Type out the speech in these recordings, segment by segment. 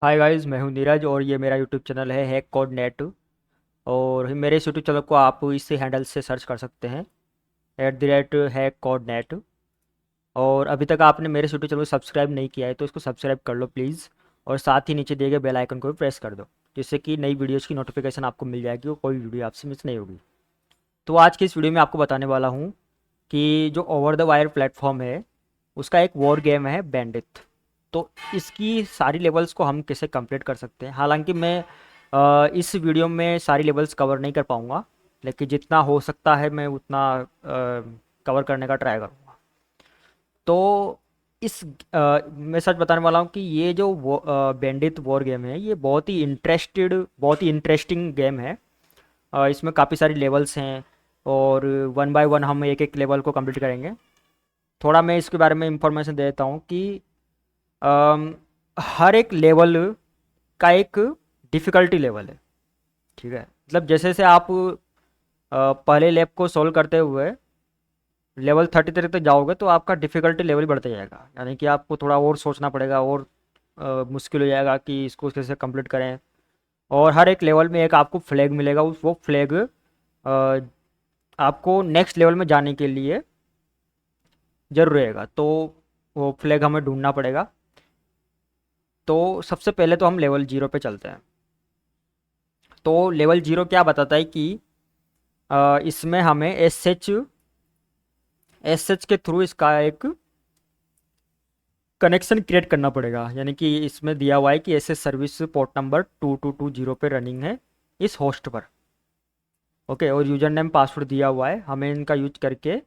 Hi guys, मैं हूं नीरज और ये मेरा यूट्यूब चैनल है हैक कोड नेट। और मेरे इस यूट्यूब चैनल को आप इस हैंडल से सर्च कर सकते हैं @हैक कोड नेट। और अभी तक आपने मेरे इस यूट्यूब चैनल को सब्सक्राइब नहीं किया है तो इसको सब्सक्राइब कर लो प्लीज़। और साथ ही नीचे दिए गए बेल आइकन को भी प्रेस कर दो, जिससे कि नई वीडियोज़ की नोटिफिकेशन आपको मिल जाएगी और कोई वीडियो आपसे मिस नहीं होगी। तो आज की इस वीडियो में आपको बताने वाला हूँ कि जो ओवर द वायर प्लेटफॉर्म है उसका एक वॉर गेम है बैंडिथ। तो इसकी सारी लेवल्स को हम कैसे कंप्लीट कर सकते हैं। हालांकि मैं इस वीडियो में सारी लेवल्स कवर नहीं कर पाऊँगा, लेकिन जितना हो सकता है मैं उतना कवर करने का ट्राई करूँगा। तो मैं सच बताने वाला हूँ कि ये जो बैंडिथ वॉर गेम है ये बहुत ही इंटरेस्टिंग गेम है। इसमें काफ़ी सारी लेवल्स हैं और वन बाय वन हम एक एक लेवल को कंप्लीट करेंगे। थोड़ा मैं इसके बारे में इंफॉर्मेशन दे देता हूँ कि अम, हर एक लेवल का एक डिफ़िकल्टी लेवल है। ठीक है, मतलब जैसे जैसे आप पहले लेवल को सोल्व करते हुए लेवल 33 तक जाओगे तो आपका डिफ़िकल्टी लेवल बढ़ता जाएगा, यानी कि आपको थोड़ा और सोचना पड़ेगा और मुश्किल हो जाएगा कि इसको कैसे कंप्लीट करें। और हर एक लेवल में एक आपको फ्लैग मिलेगा, उस वो फ्लैग आपको नेक्स्ट लेवल में जाने के लिए ज़रूर रहेगा। तो वो फ्लैग हमें ढूंढना पड़ेगा। तो सबसे पहले तो हम लेवल 0 पे चलते हैं। तो लेवल 0 क्या बताता है कि इसमें हमें एस एच के थ्रू इसका एक कनेक्शन क्रिएट करना पड़ेगा। यानी कि इसमें दिया हुआ है कि S H service port number 2220 पे रनिंग है इस होस्ट पर। ओके, और यूजर नेम पासवर्ड दिया हुआ है, हमें इनका यूज करके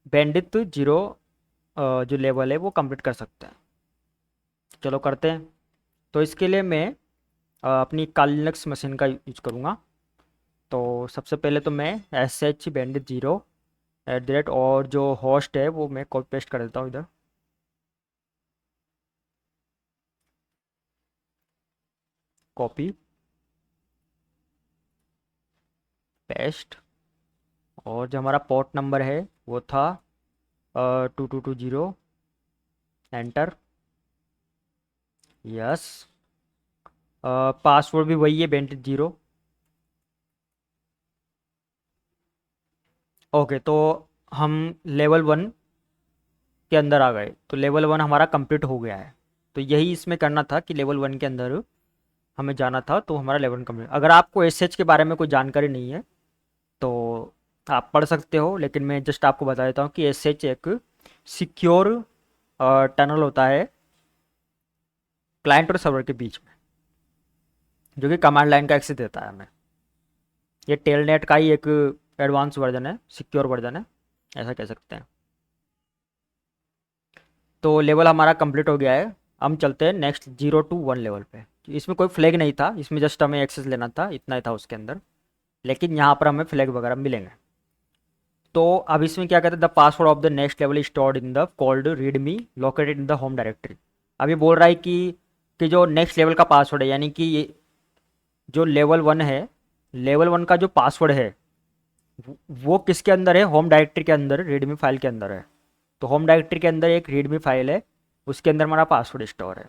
बैंडिथ 0 जो लेवल है वो कंप्लीट कर सकते हैं। चलो करते हैं। तो इसके लिए मैं अपनी कालिनक्स मशीन का यूज करूँगा। तो सबसे पहले तो मैं SH bandit 0 @ और जो होस्ट है वो मैं कॉपी पेस्ट कर देता हूँ इधर। Copy paste. और जो हमारा पोर्ट नंबर है वो था 2220। एंटर। यस। पासवर्ड भी वही है, bandit 0। ओके, तो हम लेवल 1 के अंदर आ गए। तो लेवल 1 हमारा कंप्लीट हो गया है। तो यही इसमें करना था कि लेवल 1 के अंदर हमें जाना था, तो हमारा लेवल कंप्लीट। अगर आपको SH के बारे में कोई जानकारी नहीं है तो आप पढ़ सकते हो, लेकिन मैं जस्ट आपको बता देता हूँ कि SH एक सिक्योर टनल होता है क्लाइंट और सर्वर के बीच में, जो कि कमांड लाइन का एक्सेस देता है हमें। ये टेलनेट का ही एक एडवांस वर्जन है, सिक्योर वर्जन है, ऐसा कह सकते हैं। तो लेवल हमारा कंप्लीट हो गया है। हम चलते हैं नेक्स्ट 0 to 1 लेवल पे। इसमें कोई फ्लैग नहीं था, इसमें जस्ट हमें एक्सेस लेना था, इतना ही था उसके अंदर। लेकिन यहाँ पर हमें फ्लैग वगैरह मिलेंगे। तो अब इसमें क्या कहते हैं, the password of the next level stored in the cold readme located in the home directory. अब ये बोल रहा है कि जो नेक्स्ट लेवल का पासवर्ड है, यानी कि ये जो लेवल 1 है, लेवल 1 का जो पासवर्ड है वो किसके अंदर है, होम डायरेक्टरी के अंदर, रीडमी फाइल के अंदर है। तो होम डायरेक्टरी के अंदर एक रीडमी फाइल है, उसके अंदर हमारा पासवर्ड स्टोर है।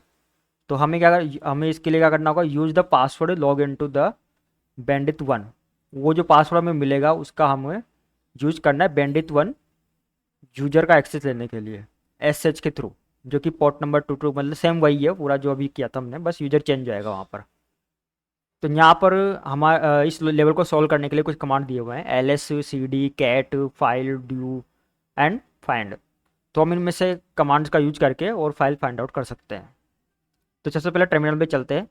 तो हमें इसके लिए क्या करना होगा, use the password log in to the bandit 1। वो जो पासवर्ड हमें मिलेगा उसका हमें यूज करना है bandit 1 यूजर का एक्सेस लेने के लिए SH के थ्रू, जो कि पोर्ट नंबर 22, मतलब सेम वही है पूरा जो अभी किया था हमने, बस यूजर चेंज जाएगा वहाँ पर। तो यहाँ पर हमारा इस लेवल को सॉल्व करने के लिए कुछ कमांड दिए हुए हैं, LSCD cat file du and find. तो हम इनमें से कमांड्स का यूज करके और फाइल फाइंड आउट कर सकते हैं। तो सबसे पहले टर्मिनल पे चलते हैं।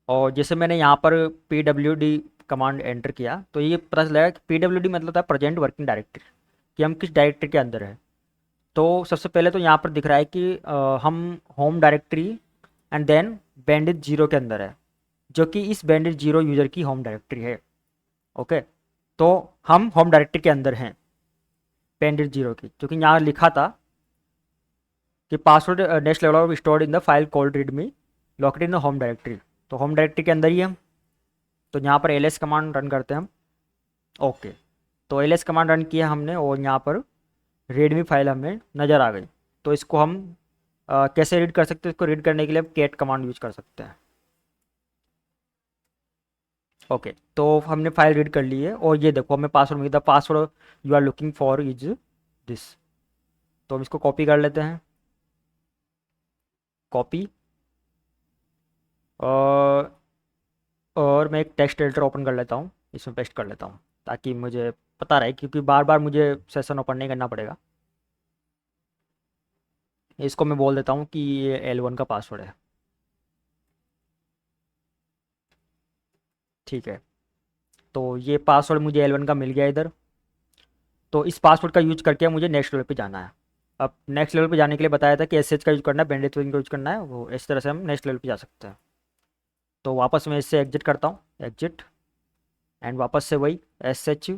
और जैसे मैंने यहाँ पर PWD कमांड एंटर किया तो ये पता चला कि PWD मतलब होता है प्रेजेंट वर्किंग डायरेक्टरी, कि हम किस डायरेक्टरी के अंदर है। तो सबसे पहले तो यहाँ पर दिख रहा है कि हम home directory and then bandit 0 के अंदर है, जो कि इस bandit 0 यूज़र की होम डायरेक्टरी है। ओके, तो हम होम डायरेक्टरी के अंदर हैं bandit 0 की, जो कि यहाँ लिखा था कि password next level of stored in the file called readme located in the home directory. तो होम डायरेक्टरी के अंदर ही हम। तो यहाँ पर ls कमांड रन करते हैं हम। ओके, तो ls कमांड रन किया हमने और यहाँ पर रीडमी फाइल हमें नज़र आ गई। तो इसको हम कैसे रीड कर सकते हैं इसको? रीड करने के लिए कैट कमांड यूज कर सकते हैं। ओके, तो हमने फाइल रीड कर ली है और ये देखो हमें पासवर्ड मिला। Password you are looking for is this. तो हम इसको कॉपी कर लेते हैं, कॉपी। और मैं एक टेक्स्ट एडिटर ओपन कर लेता हूँ, इसमें पेस्ट कर लेता हूँ ताकि मुझे पता रहे, क्योंकि बार बार मुझे सेशन ओपन नहीं करना पड़ेगा। इसको मैं बोल देता हूँ कि ये L1 का पासवर्ड है। ठीक है, तो ये पासवर्ड मुझे L1 का मिल गया इधर। तो इस पासवर्ड का यूज करके मुझे नेक्स्ट लेवल पे जाना है। अब नेक्स्ट लेवल पे जाने के लिए बताया था कि एसएच का यूज करना है, बैंडिट का यूज करना है, वो इस तरह से हम नेक्स्ट लेवल पे जा सकते हैं। तो वापस मैं इससे एग्जिट करता हूँ, एग्जिट, एंड वापस से वही एसएच,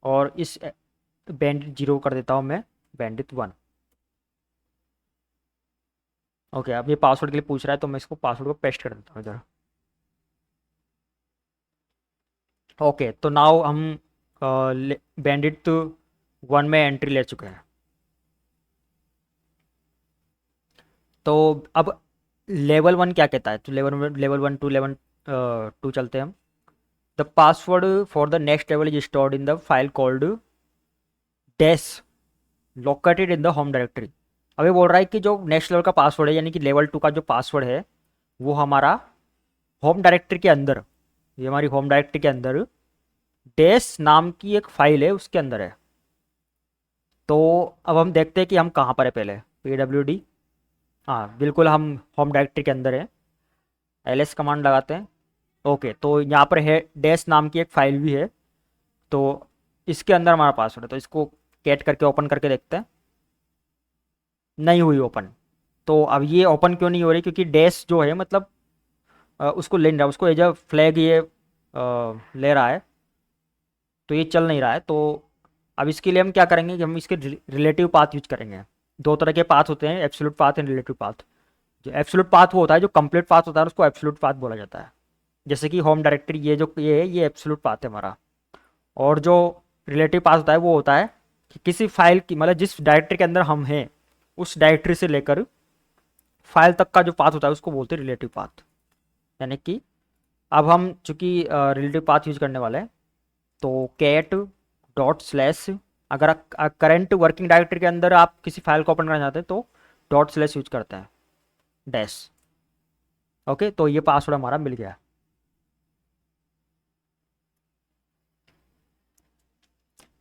और इस बैंडिट 0 कर देता हूँ मैं बैंडिट 1। ओके, अब ये पासवर्ड के लिए पूछ रहा है तो मैं इसको पासवर्ड को पेस्ट कर देता हूँ इधर। ओके, तो नाउ हम बैंडिट 1 में एंट्री ले चुके हैं। तो अब लेवल 1 क्या कहता है? तो लेवल 1 टू लेवल 2 चलते हैं हम। The password for the next level is stored in the file called dash located in the home directory. अभी बोल रहा है कि जो नेक्स्ट लेवल का पासवर्ड है, यानी कि लेवल 2 का जो पासवर्ड है, वो हमारा होम डायरेक्टरी के अंदर, ये हमारी होम डायरेक्टरी के अंदर डैश नाम की एक फाइल है, उसके अंदर है। तो अब हम देखते हैं कि हम कहाँ पर है। पहले pwd, हाँ बिल्कुल हम होम डायरेक्टरी के अंदर है। ls कमांड लगाते हैं। ओके, तो यहाँ पर है डैश नाम की एक फाइल भी है, तो इसके अंदर हमारा पासवर्ड है। तो इसको कैट करके ओपन करके देखते हैं। नहीं हुई ओपन। तो अब ये ओपन क्यों नहीं हो रही? क्योंकि डैश जो है मतलब उसको ले नहीं रहा, उसको एज अ फ्लैग ये ले रहा है, तो ये चल नहीं रहा है। तो अब इसके लिए हम क्या करेंगे कि हम इसके रिलेटिव पाथ यूज करेंगे। दो तरह के पाथ होते हैं, absolute path and relative path. जो एब्सोल्यूट पाथ वो होता है, जो कंप्लीट पाथ होता है उसको एब्सोल्यूट पाथ बोला जाता है। जैसे कि होम डायरेक्टरी ये जो ये है, ये एब्सोल्यूट पाथ है हमारा। और जो रिलेटिव पाथ होता है वो होता है कि किसी फाइल की, मतलब जिस डायरेक्टरी के अंदर हम हैं उस डायरेक्टरी से लेकर फाइल तक का जो पाथ होता है उसको बोलते हैं रिलेटिव पाथ। यानी कि अब हम चूंकि रिलेटिव पाथ यूज करने वाले हैं, तो कैट डॉट स्लैश, अगर करंट वर्किंग डायरेक्टरी के अंदर आप किसी फाइल को ओपन करना चाहते हैं तो डॉट स्लैश यूज करते हैं, डैश। ओके, तो ये पासवर्ड हमारा मिल गया।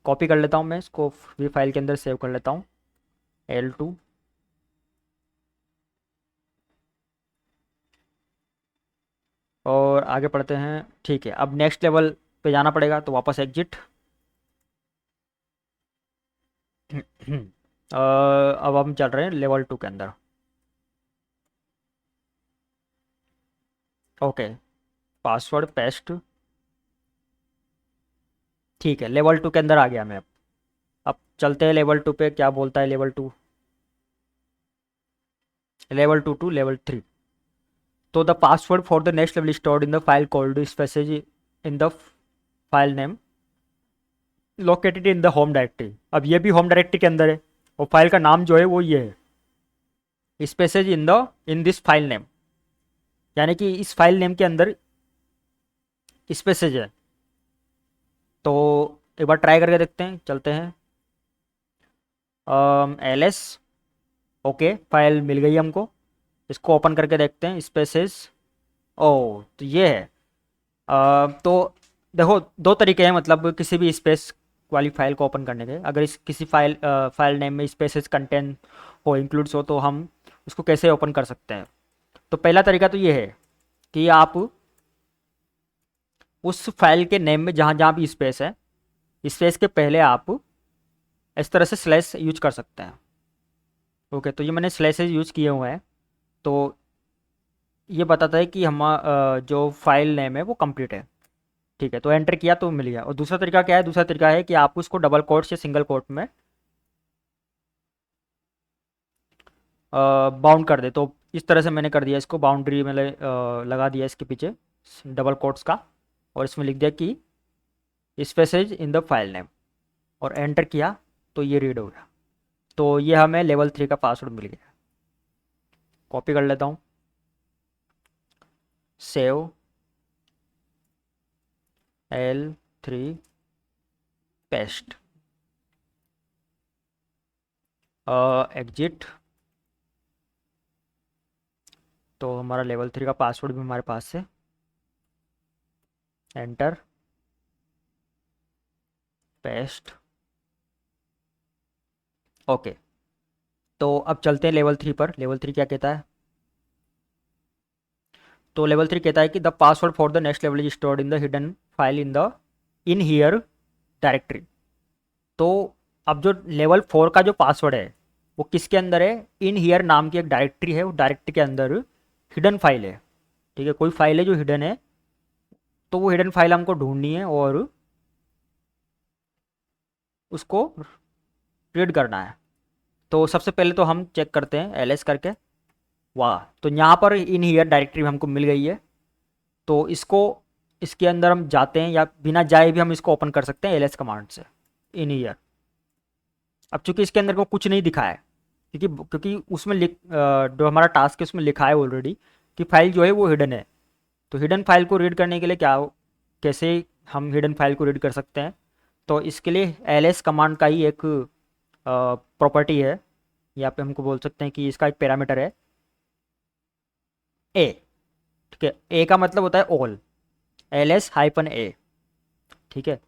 कॉपी कर लेता हूँ मैं इसको, भी फाइल के अंदर सेव कर लेता हूँ, L2। और आगे पढ़ते हैं। ठीक है, अब नेक्स्ट लेवल पे जाना पड़ेगा, तो वापस एग्जिट। अब हम चल रहे हैं लेवल 2 के अंदर। Okay, password paste. ठीक है, लेवल 2 के अंदर आ गया मैं। अब चलते हैं लेवल 2 पे, क्या बोलता है लेवल 2। Level 2 to level 3। तो the password for the next level stored in the file called spaces in the file name located in the home directory. अब ये भी होम डायरेक्टरी के अंदर है, और फाइल का नाम जो है वो ये है, spaces in this file name. यानी कि इस फाइल नेम के अंदर स्पेसेज है। तो एक बार ट्राई करके देखते हैं, चलते हैं ls। ओके, फाइल मिल गई हमको। इसको ओपन करके देखते हैं, स्पेसेस। ओ, तो ये है। तो देखो दो तरीके हैं, मतलब किसी भी स्पेस वाली फाइल को ओपन करने के। अगर इस किसी फाइल नेम में स्पेसेस कंटेंट हो, इंक्लूड्स हो, तो हम उसको कैसे ओपन कर सकते हैं। तो पहला तरीका तो ये है कि आप उस फाइल के नेम में जहाँ जहाँ भी स्पेस है, स्पेस के पहले आप इस तरह से स्लैश यूज कर सकते हैं। ओके, तो ये मैंने स्लैशेज यूज किए हुए हैं। तो ये बताता है कि हम जो फाइल नेम है वो कंप्लीट है। ठीक है, तो एंटर किया तो मिल गया। और दूसरा तरीका क्या है? दूसरा तरीका है कि आप उसको डबल कोट्स या सिंगल कोट में बाउंड कर दे। तो इस तरह से मैंने कर दिया, इसको बाउंड्री में लगा दिया इसके पीछे डबल कोट्स का, और इसमें लिख दिया कि spaces in the file name, और एंटर किया तो ये रीड हो गया। तो ये हमें लेवल 3 का पासवर्ड मिल गया। कॉपी कर लेता हूँ, सेव L3 पेस्ट, एग्जिट। तो हमारा लेवल 3 का पासवर्ड भी हमारे पास है, एंटर, पेस्ट। ओके, तो अब चलते हैं लेवल 3 पर। लेवल 3 क्या कहता है? तो लेवल 3 कहता है कि the password for the next level is stored in the hidden file in here directory. तो अब जो लेवल 4 का जो पासवर्ड है वो किसके अंदर है? इन हियर नाम की एक डायरेक्टरी है, उस डायरेक्टरी के अंदर हिडन फाइल है। ठीक है, कोई फाइल है जो हिडन है, तो वो हिडन फाइल हमको ढूंढनी है और उसको रीड करना है। तो सबसे पहले तो हम चेक करते हैं ls करके। वाह, तो यहाँ पर इन हियर डायरेक्टरी हमको मिल गई है। तो इसको, इसके अंदर हम जाते हैं या बिना जाए भी हम इसको ओपन कर सकते हैं ls कमांड से, इन ईयर। अब चूंकि इसके अंदर को कुछ नहीं दिखा है, क्योंकि क्योंकि उसमें जो हमारा टास्क है उसमें लिखा है ऑलरेडी कि फाइल जो है वो हिडन है। तो हिडन फाइल को रीड करने के लिए क्या, कैसे हम हिडन फाइल को रीड कर सकते हैं? तो इसके लिए ls कमांड का ही एक प्रॉपर्टी है, यहाँ पे हमको बोल सकते हैं कि इसका एक पैरामीटर है ए। ठीक है, ए का मतलब होता है ऑल, ls-a। ठीक है,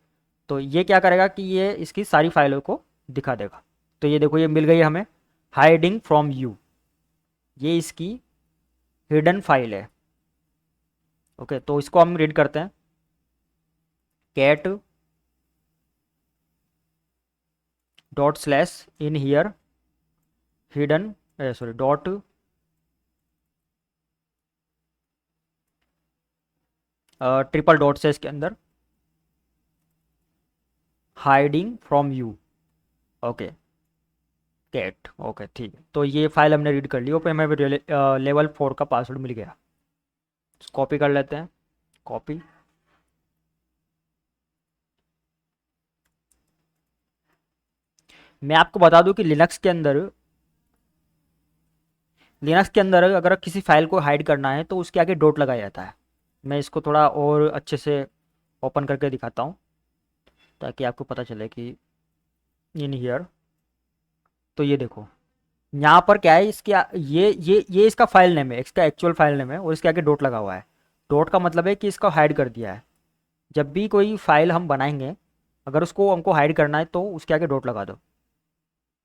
तो ये क्या करेगा कि ये इसकी सारी फाइलों को दिखा देगा। तो ये देखो, ये मिल गई हमें, हाइडिंग फ्रॉम यू, ये इसकी हिडन फाइल है। ओके, तो इसको हम रीड करते हैं, cat dot slash in here hidden, sorry dot triple dot से इसके अंदर hiding from you. Okay, cat. Okay ठीक है, तो ये फाइल हमने रीड कर ली, और हमें लेवल 4 का पासवर्ड मिल गया। कॉपी कर लेते हैं, कॉपी। मैं आपको बता दूं कि लिनक्स के अंदर अगर किसी फाइल को हाइड करना है तो उसके आगे डॉट लगाया जाता है। मैं इसको थोड़ा और अच्छे से ओपन करके दिखाता हूँ ताकि आपको पता चले कि इन हियर। तो ये देखो, यहाँ पर क्या है, इसके ये इसका फाइल नेम है, इसका एक्चुअल फाइल नेम है, और इसके आगे डॉट लगा हुआ है। डॉट का मतलब है कि इसको हाइड कर दिया है। जब भी कोई फाइल हम बनाएंगे, अगर उसको हमको हाइड करना है तो उसके आगे डॉट लगा दो,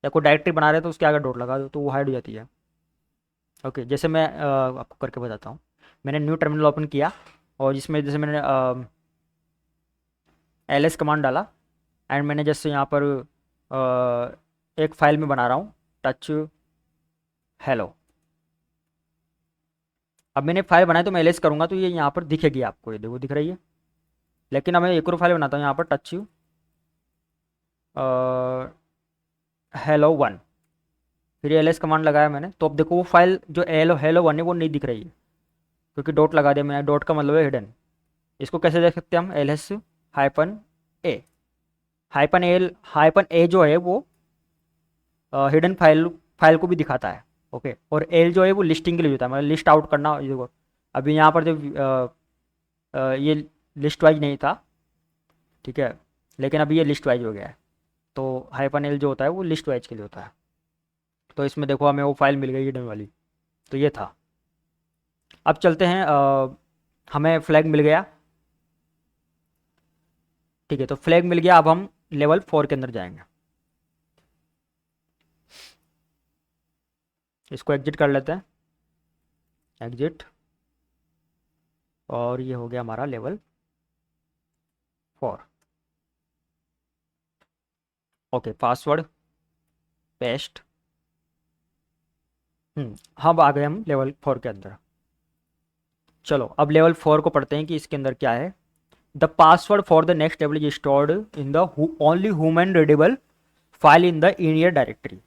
या कोई डायरेक्टरी बना रहे हैं तो उसके आगे डॉट लगा दो, तो वो हाइड हो जाती है। ओके, जैसे मैं आपको करके बताता हूँ। मैंने न्यू टर्मिनल ओपन किया, और जिसमें जैसे मैंने ls कमांड डाला, एंड मैंने जैसे यहाँ पर एक फाइल में बना रहा हूँ, टच हेलो। अब मैंने फाइल बनाई तो मैं ls करूँगा तो ये यहाँ पर दिखेगी आपको, ये देखो दिख रही है। लेकिन अब मैं एक और फाइल बनाता हूँ यहाँ पर, टच hello1, फिर ls कमांड लगाया मैंने, तो अब देखो वो फाइल जो hello1 है वो नहीं दिख रही है, क्योंकि डॉट लगा दिया मैंने। डॉट का मतलब है हिडन। इसको कैसे देख सकते हैं हम? ls-a, हाइपन ए जो है वो हिडन फाइल को भी दिखाता है। ओके, और एल जो है वो लिस्टिंग के लिए होता है, मतलब लिस्ट आउट करना। ये देखो, अभी यहाँ पर जो ये लिस्ट वाइज नहीं था, ठीक है, लेकिन अभी ये लिस्ट वाइज हो गया है। तो हाइपन एल जो होता है वो लिस्ट वाइज के लिए होता है। तो इसमें देखो हमें वो फाइल मिल गई हिडन वाली। तो ये था। अब चलते हैं, हमें फ्लैग मिल गया। ठीक है, तो फ्लैग मिल गया, अब हम लेवल 4 के अंदर जाएंगे। इसको एग्जिट कर लेते हैं, एग्जिट। और ये हो गया हमारा लेवल 4। Okay, password paste. हम आ गए हम लेवल 4 के अंदर। चलो अब लेवल 4 को पढ़ते हैं कि इसके अंदर क्या है। The password for the next level is stored in the only human readable file in the in year directory.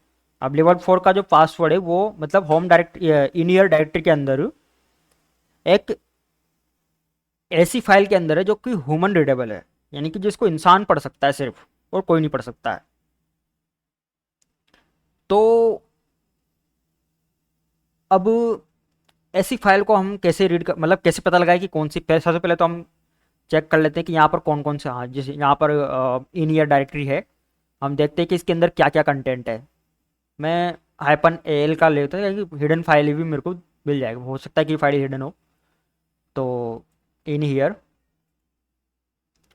अब लेवल 4 का जो पासवर्ड है वो मतलब होम डायरेक्ट इन ईयर डायरेक्टरी के अंदर एक ऐसी फाइल के अंदर है जो कि ह्यूमन रीडेबल है, यानी कि जिसको इंसान पढ़ सकता है सिर्फ, और कोई नहीं पढ़ सकता है। तो अब ऐसी फाइल को हम कैसे रीड कर, मतलब कैसे पता लगाए कि कौन सी, पहले सबसे पहले तो हम चेक कर लेते हैं कि यहाँ पर कौन कौन से, हाँ जैसे यहाँ पर इन ईयर डायरेक्टरी है, हम देखते हैं कि इसके अंदर क्या क्या कंटेंट है। मैं हाइपन एल का लेता हूँ कि हिडन फाइल भी मेरे को मिल जाएगा, हो सकता है कि फाइल हिडन हो। तो इन हीयर,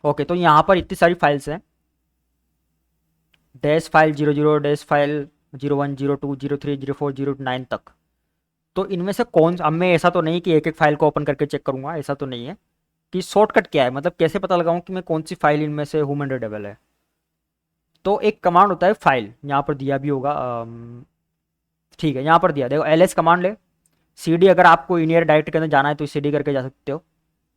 ओके, तो यहाँ पर इतनी सारी फाइल्स हैं, डैश फाइल 00, डैश फाइल 01, 02, 03, 04, 09 तक। तो इनमें से कौन, अब मैं ऐसा तो नहीं कि एक एक फाइल को ओपन करके चेक करूंगा, ऐसा तो नहीं है। कि शॉर्टकट क्या है, मतलब कैसे पता लगाऊं कि मैं कौन सी फाइल इनमें से ह्यूमन रीडेबल है। तो एक कमांड होता है फाइल, यहाँ पर दिया भी होगा, ठीक है यहाँ पर दिया, देखो एल एस कमांड ले। सी डी, अगर आपको इन डायरेक्ट के अंदर जाना है तो सी डी करके जा सकते हो।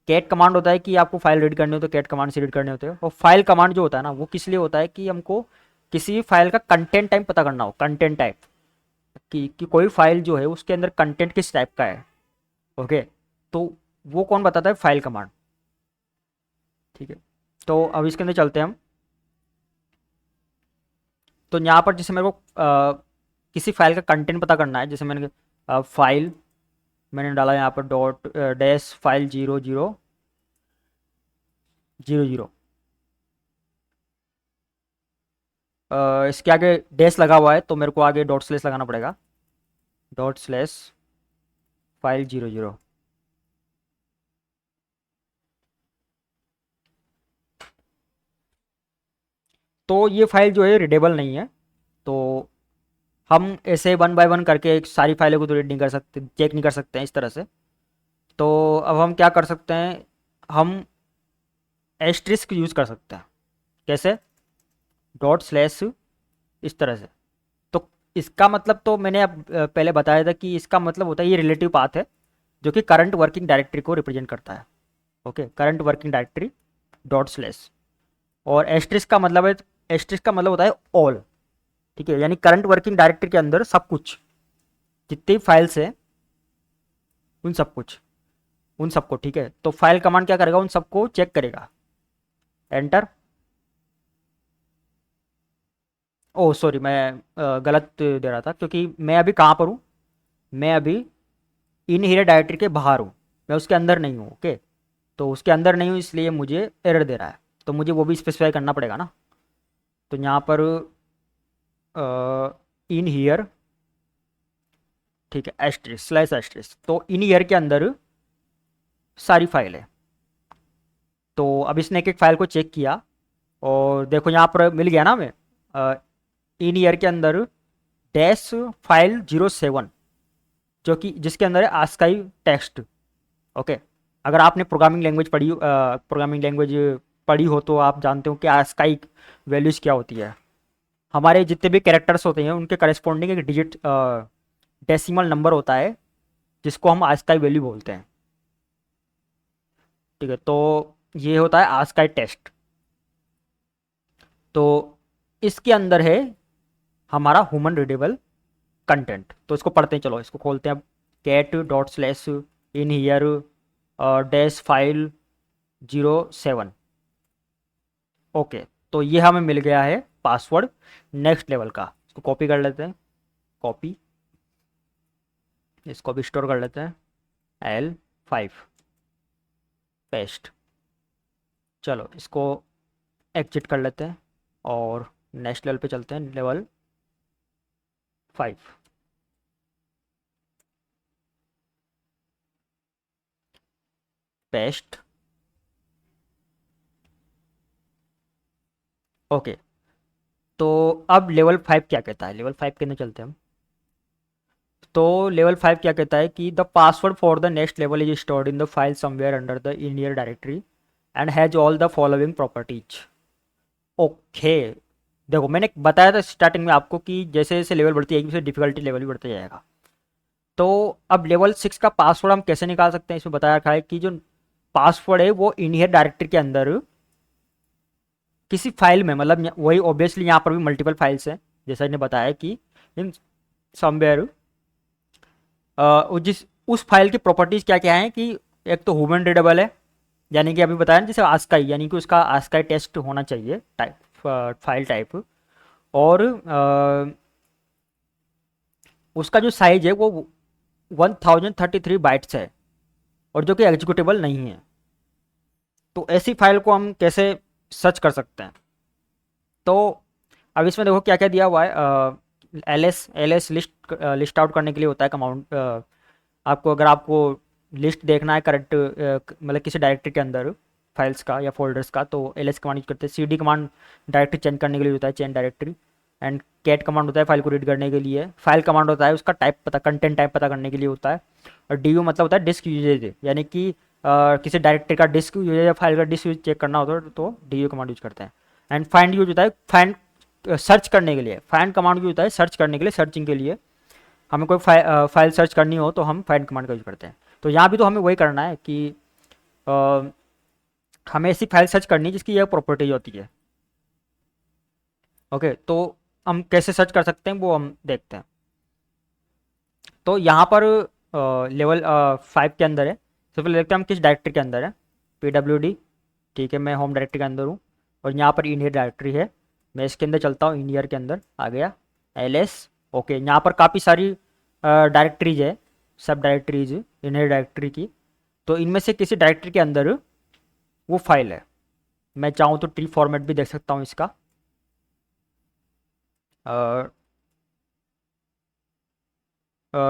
कैट कमांड होता है कि आपको फाइल रीड करनी हो तो कैट कमांड से रीड करने होते हैं। और फाइल कमांड जो होता है ना, वो किस लिए होता है कि हमको किसी भी फाइल का कंटेंट टाइप पता करना हो, कंटेंट टाइप, कि कोई फाइल जो है उसके अंदर कंटेंट किस टाइप का है। ओके, तो वो कौन बताता है, फाइल कमांड। ठीक है, तो अब इसके अंदर चलते हैं हम। तो यहाँ पर जैसे मेरे को किसी फाइल का कंटेंट पता करना है, जैसे मैंने फाइल मैंने डाला यहाँ पर डॉट डैश फाइल 0000, इसके आगे डैश लगा हुआ है तो मेरे को आगे डॉट स्लैश लगाना पड़ेगा, डॉट स्लैश फाइल 00। तो ये फाइल जो है रीडेबल नहीं है। तो हम ऐसे वन बाय वन करके एक सारी फाइलों को तो रीड नहीं कर सकते, चेक नहीं कर सकते हैं इस तरह से। तो अब हम क्या कर सकते हैं, हम एस्ट्रिस्क यूज़ कर सकते हैं। कैसे, डॉट स्लैश इस तरह से। तो इसका मतलब तो मैंने अब पहले बताया था कि इसका मतलब होता है ये रिलेटिव पाथ है जो कि करंट वर्किंग डायरेक्टरी को रिप्रेजेंट करता है। Okay, current working directory dot slash. और एस्ट्रिस्क का मतलब है, एस्ट्रिस्क का मतलब होता है ऑल। ठीक है, यानी करंट वर्किंग डायरेक्टरी के अंदर सब कुछ, जितनी फाइल्स हैं उन सब कुछ, उन सबको। ठीक है, तो फाइल कमांड क्या करेगा, उन सबको चेक करेगा। एंटर। ओ सॉरी, मैं गलत दे रहा था, क्योंकि मैं अभी कहाँ पर हूँ, मैं अभी इन हीरे डायरेक्टरी के बाहर हूँ, मैं उसके अंदर नहीं हूँ। ओके, तो उसके अंदर नहीं हूँ इसलिए मुझे एरर दे रहा है, तो मुझे वो भी स्पेसिफाई करना पड़ेगा ना। तो यहाँ पर इन हीयर, ठीक है, एस्ट्रिस स्लैश एस्ट्रिस, तो इन ईयर के अंदर सारी फाइल है। तो अब इसने एक एक फाइल को चेक किया और देखो यहाँ पर मिल गया ना हमें, इन ईयर के अंदर डैश फाइल 07, जो कि जिसके अंदर है आस्काई टेक्स्ट। ओके, अगर आपने प्रोग्रामिंग लैंग्वेज पढ़ी हो तो आप जानते हो कि आस्काई वैल्यूज़ क्या होती है। हमारे जितने भी कैरेक्टर्स होते हैं उनके करस्पॉन्डिंग एक डिजिट डेसिमल नंबर होता है जिसको हम आस्काई वैल्यू बोलते हैं। ठीक है, तो ये होता है आस्काई टेस्ट। तो इसके अंदर है हमारा ह्यूमन रीडेबल कंटेंट। तो इसको पढ़ते हैं, चलो इसको खोलते हैं अब। कैट डॉट स्लैश इन हीयर डैश फाइल 07। ओके, तो ये हमें मिल गया है पासवर्ड नेक्स्ट लेवल का। इसको कॉपी कर लेते हैं, कॉपी, इसको भी स्टोर कर लेते हैं, L5 पेस्ट। चलो इसको एग्जिट कर लेते हैं और नेक्स्ट लेवल पे चलते हैं, लेवल 5। पेस्ट। ओके, तो अब लेवल 5 क्या कहता है, लेवल 5 के अंदर चलते हैं हम। तो लेवल 5 क्या कहता है कि the password for the next level is stored in the file somewhere under the in year directory and has all the following properties. Okay, देखो मैंने बताया था स्टार्टिंग में आपको कि जैसे जैसे लेवल बढ़ती जाएगी वैसे डिफिकल्टी लेवल भी बढ़ता जाएगा। तो अब लेवल 6 का पासवर्ड हम कैसे निकाल सकते हैं, इसमें बताया रखा है कि जो पासवर्ड है वो इन ईयर डायरेक्टरी के अंदर किसी फाइल में, मतलब वही ऑब्वियसली यहाँ पर भी मल्टीपल फाइल्स हैं, जैसा इन्हें बताया कि इन समवेयर जिस उस फाइल की प्रॉपर्टीज क्या क्या हैं कि एक तो ह्यूमन रीडेबल है, यानी कि अभी बताया ना जैसे आस्काई, यानी कि उसका आस्काई टेस्ट होना चाहिए टाइप, फाइल टाइप। और उसका जो साइज है वो 1033 बाइट्स है और जो कि एग्जीक्यूटेबल नहीं है। तो ऐसी फाइल को हम कैसे सर्च कर सकते हैं? तो अब इसमें देखो क्या क्या दिया हुआ है। एल एस लिस्ट आउट करने के लिए होता है कमांड। आपको अगर आपको लिस्ट देखना है करेक्ट मतलब किसी डायरेक्टरी के अंदर फाइल्स का या फोल्डर्स का, तो एल एस कमांड यूज करते हैं। C D command directory change करने के लिए होता है, change directory. And cat command होता है फाइल को रीड करने के लिए। फाइल कमांड होता है उसका टाइप पता, कंटेंट टाइप पता करने के लिए होता है। और डी यू मतलब होता है डिस्क यूजेज, यानी कि किसी डायरेक्टरी का डिस्क यूजेज या फाइल का डिस्क यूज चेक करना होता है तो डी यू कमांड यूज करते हैं। एंड फाइंड यूज होता है फाइंड सर्च करने के लिए। फाइंड कमांड यूज होता है सर्च करने के लिए, सर्चिंग के लिए। हमें कोई फाइल सर्च करनी हो तो हम फाइंड कमांड का यूज करते हैं। तो यहाँ भी तो हमें वही करना है कि अ, हमें ऐसी फाइल सर्च करनी है जिसकी यह प्रॉपर्टी होती है। ओके, तो हम कैसे सर्च कर सकते हैं वो हम देखते हैं। तो यहाँ पर लेवल 5 के अंदर है। सबसे पहले देखते हैं हम किस डायरेक्टरी के अंदर है। PWD, ठीक है, मैं होम डायरेक्टरी के अंदर हूँ और यहाँ पर इंडियर डायरेक्टरी है। मैं इसके अंदर चलता हूँ, इंडियर के अंदर आ गया LS। ओके, यहाँ पर काफ़ी सारी डायरेक्टरीज है, सब डायरेक्टरीज इंडियर डायरेक्टरी की। तो इनमें से किसी डायरेक्टरी के अंदर वो फाइल है। मैं चाहूँ तो ट्री फॉर्मेट भी देख सकता हूँ इसका।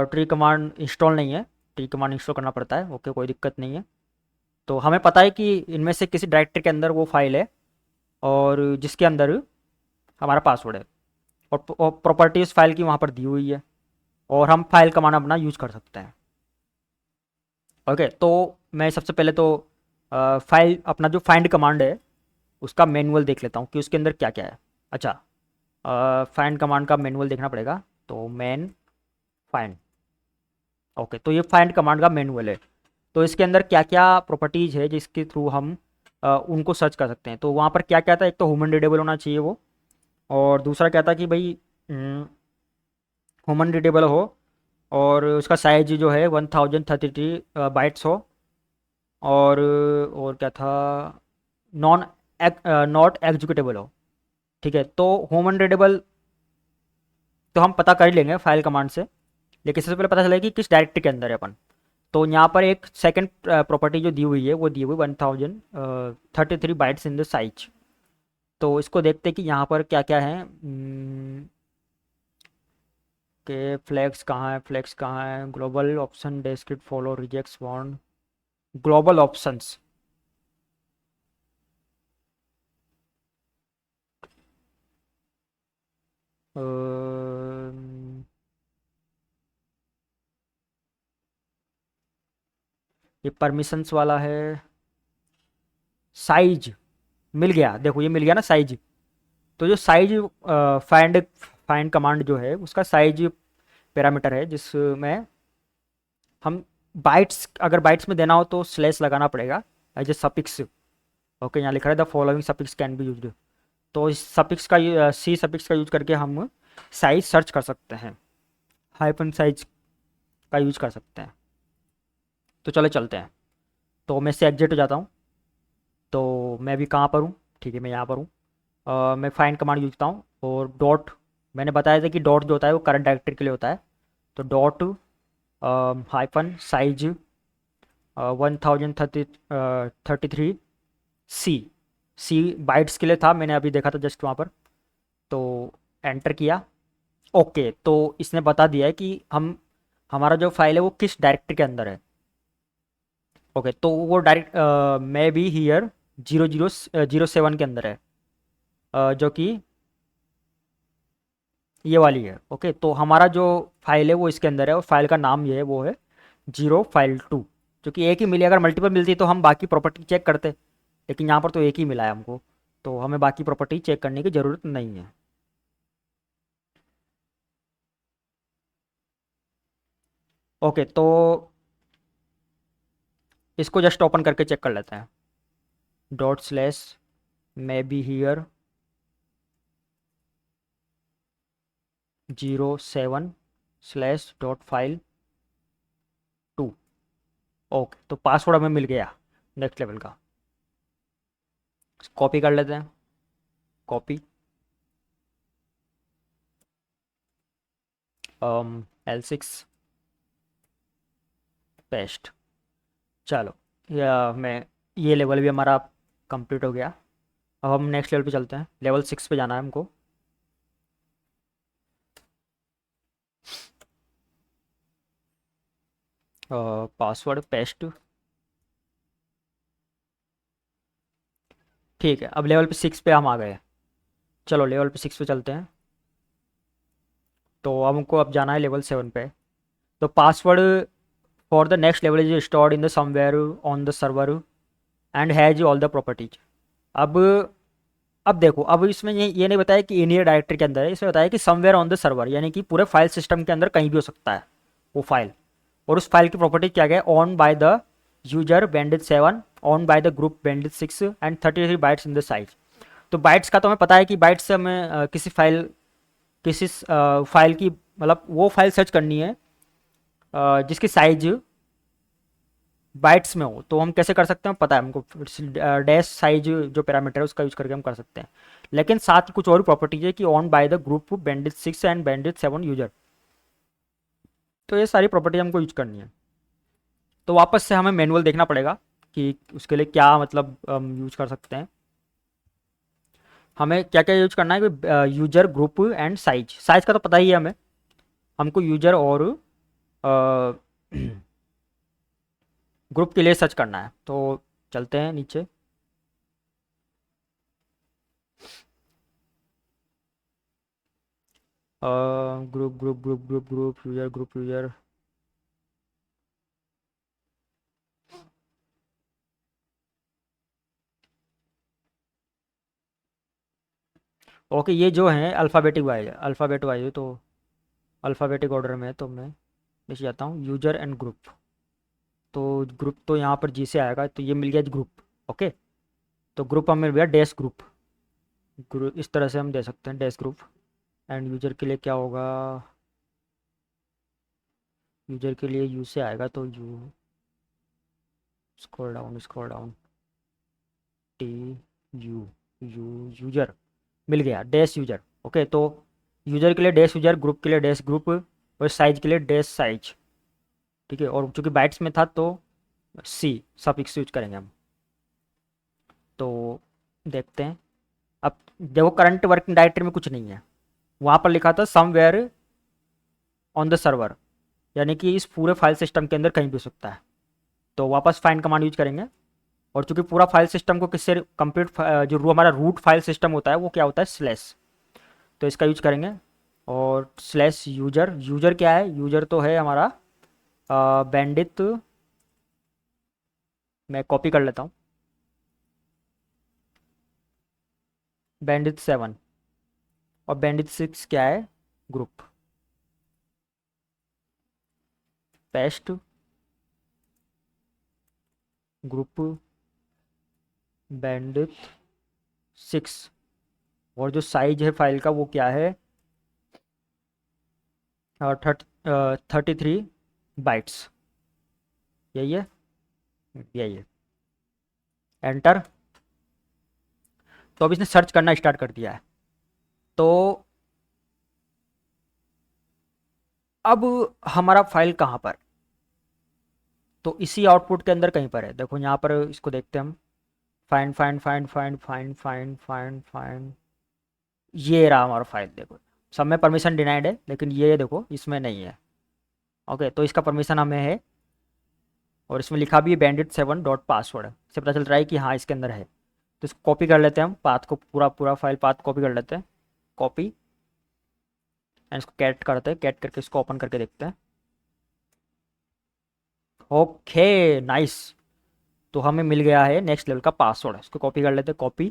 ट्री कमांड इंस्टॉल नहीं है, ट्री कमांड इंस्टॉल करना पड़ता है। ओके, कोई दिक्कत नहीं है। तो हमें पता है कि इनमें से किसी डायरेक्टरी के अंदर वो फाइल है और जिसके अंदर हमारा पासवर्ड है और प्रॉपर्टी उस फाइल की वहाँ पर दी हुई है और हम फाइल कमांड अपना यूज कर सकते हैं। ओके, तो मैं सबसे पहले तो फाइल अपना जो फाइंड कमांड है उसका मैनुअल देख लेता हूँ कि उसके अंदर क्या क्या है। अच्छा, फाइंड कमांड का मैनुअल देखना पड़ेगा। तो मैन फाइंड। ओके, तो ये फाइंड कमांड का मैनुअल है। तो इसके अंदर क्या क्या प्रॉपर्टीज़ है जिसके थ्रू हम उनको सर्च कर सकते हैं। तो वहाँ पर क्या क्या था, एक तो ह्यूमन रीडेबल होना चाहिए वो, और दूसरा क्या था कि भाई ह्यूमन रीडेबल हो और उसका साइज जो है 1033 बाइट्स हो। और क्या था, नॉन नॉट एग्जीक्यूटेबल हो। ठीक है, तो ह्यूमन रीडेबल तो हम पता कर ही लेंगे फाइल कमांड से, लेकिन सबसे पहले पता चलेगा कि किस डायरेक्टरी के अंदर है अपन। तो यहाँ पर एक सेकंड प्रॉपर्टी जो दी हुई है वो दी हुई 1033 बाइट्स इन द साइज। तो इसको देखते हैं कि यहाँ पर क्या क्या है। के फ्लैग्स कहाँ है, फ्लैग्स कहाँ है, global option descript follow rejects warn, global options. ये परमिशंस वाला है। साइज मिल गया, देखो ये मिल गया ना साइज। तो जो साइज फाइंड फाइंड कमांड जो है उसका साइज पैरामीटर है जिसमें हम बाइट्स, अगर बाइट्स में देना हो तो स्लैश लगाना पड़ेगा एज ए सफिक्स। ओके, यहाँ लिखा है the following suffix can be used. तो इस सफिक्स का सी सफिक्स का यूज करके हम साइज सर्च कर सकते हैं, हाइफन साइज का यूज कर सकते हैं। तो चलो चलते हैं। तो मैं इससे एग्जिट हो जाता हूँ। तो मैं अभी कहाँ पर हूँ, ठीक है मैं यहाँ पर हूँ। मैं फाइंड कमांड यूज करता हूँ और डॉट, मैंने बताया था कि डॉट जो होता है वो करंट डायरेक्टरी के लिए होता है। तो डॉट हाइफन साइज 1033 सी, सी बाइट्स के लिए था, मैंने अभी देखा था जस्ट वहाँ पर। तो एंटर किया। ओके, तो इसने बता दिया है कि हम हमारा जो फाइल है वो किस डायरेक्टरी के अंदर है। ओके, तो वो डायरेक्ट मे बी हियर 0007 के अंदर है, जो कि ये वाली है। ओके, तो हमारा जो फाइल है वो इसके अंदर है और फाइल का नाम ये है, वो है 0 फाइल 2। जो कि एक ही मिली, अगर मल्टीपल मिलती तो हम बाकी प्रॉपर्टी चेक करते, लेकिन यहाँ पर तो एक ही मिला है हमको, तो हमें बाकी प्रॉपर्टी चेक करने की ज़रूरत नहीं है। ओके, तो इसको जस्ट ओपन करके चेक कर लेते हैं। Dot slash may be here 07/.file2। Okay, तो पासवर्ड हमें मिल गया नेक्स्ट लेवल का। कॉपी कर लेते हैं, कॉपी L6 पेस्ट। चलो, मैं ये लेवल भी हमारा कंप्लीट हो गया। अब हम नेक्स्ट लेवल पे चलते हैं। लेवल 6 पे जाना है हमको। Password paste. ठीक है, अब लेवल पे 6 पे हम आ गए। चलो लेवल पे 6 पे चलते हैं। तो हमको अब जाना है लेवल 7 पे। तो password for the next level is stored in the somewhere on the server and has all the properties. अब अब देखो, अब इसमें ये नहीं बताया कि इन ईयर डायरेक्टरी के अंदर है, इसमें बताया कि समवेयर ऑन द सर्वर, यानी कि पूरे फाइल सिस्टम के अंदर कहीं भी हो सकता है वो फाइल। और उस फाइल की प्रॉपर्टी क्या गया, on by the user bandit 7, on by the group bandit 6 and 33 bytes in the size. तो बाइट्स का तो हमें पता है कि बाइट्स से हमें किसी फाइल की मतलब वो फाइल सर्च करनी है जिसकी साइज बाइट्स में हो। तो हम कैसे कर सकते हैं पता है हमको, डैश साइज जो पैरामीटर है उसका यूज करके हम कर सकते हैं। लेकिन साथ ही कुछ और प्रॉपर्टीज है कि on by the group bandit 6 and bandit 7 user. तो ये सारी प्रॉपर्टी हमको यूज करनी है। तो वापस से हमें मैनुअल देखना पड़ेगा कि उसके लिए क्या मतलब हम यूज कर सकते हैं। हमें क्या क्या यूज करना है कि user group and size. Size का तो पता ही है हमें, हमको यूजर और ग्रुप के लिए सर्च करना है। तो चलते हैं नीचे। Group group group group group user group user. Okay, ये जो है अल्फ़ाबेटिक वाइज है, तो अल्फ़ाबेटिक ऑर्डर में है, तो मैं नीचे जाता हूँ यूजर एंड ग्रुप। तो ग्रुप तो यहाँ पर जी से आएगा, तो ये मिल गया ग्रुप। ओके, तो ग्रुप हमें मिल गया डैश ग्रुप। ग्रुप इस तरह से हम दे सकते हैं डैश ग्रुप। एंड यूजर के लिए क्या होगा, यूजर के लिए यू से आएगा, तो you scroll down T U U user मिल गया डैश यूजर। ओके, तो यूजर के लिए डैश यूजर, ग्रुप के लिए डैश ग्रुप और साइज के लिए डैश साइज। ठीक है, और चूंकि बाइट्स में था तो सी सफिक्स यूज करेंगे हम। तो देखते हैं। अब देखो, करंट वर्किंग डायरेक्टरी में कुछ नहीं है, वहाँ पर लिखा था समवेयर ऑन द सर्वर, यानी कि इस पूरे फाइल सिस्टम के अंदर कहीं भी हो सकता है। तो वापस फाइंड कमांड यूज करेंगे। और चूंकि पूरा फाइल सिस्टम को किससे कंप्लीट, जो हमारा रूट फाइल सिस्टम होता है वो क्या होता है, स्लैश। तो इसका यूज करेंगे। और स्लैश यूजर, यूजर क्या है, यूजर तो है हमारा बैंडिट। मैं कॉपी कर लेता हूँ, बैंडिट 7। और बैंडिट 6 क्या है, ग्रुप। Paste group bandit 6। और जो साइज है फाइल का वो क्या है, 33 बाइट्स। यही है, यही है। एंटर। तो अब इसने सर्च करना स्टार्ट कर दिया है। तो अब हमारा फाइल कहाँ पर, तो इसी आउटपुट के अंदर कहीं पर है। देखो यहाँ पर इसको देखते हैं हम। Find find find find find find find find, ये रहा हमारा फाइल। देखो सब में परमिशन डिनाइड है, लेकिन ये देखो इसमें नहीं है। ओके, तो इसका परमिशन हमें है। और इसमें लिखा भी है बैंडिट 7 डॉट पासवर्ड, इससे पता चल रहा है कि हाँ इसके अंदर है। तो इसको कॉपी कर लेते हैं हम, पाथ को पूरा पूरा फाइल पाथ कॉपी कर लेते हैं। कॉपी एंड इसको कैट करते हैं, कैट करके इसको ओपन करके देखते हैं। Okay nice. तो हमें मिल गया है नेक्स्ट लेवल का पासवर्ड। इसको कॉपी कर लेते हैं, कॉपी।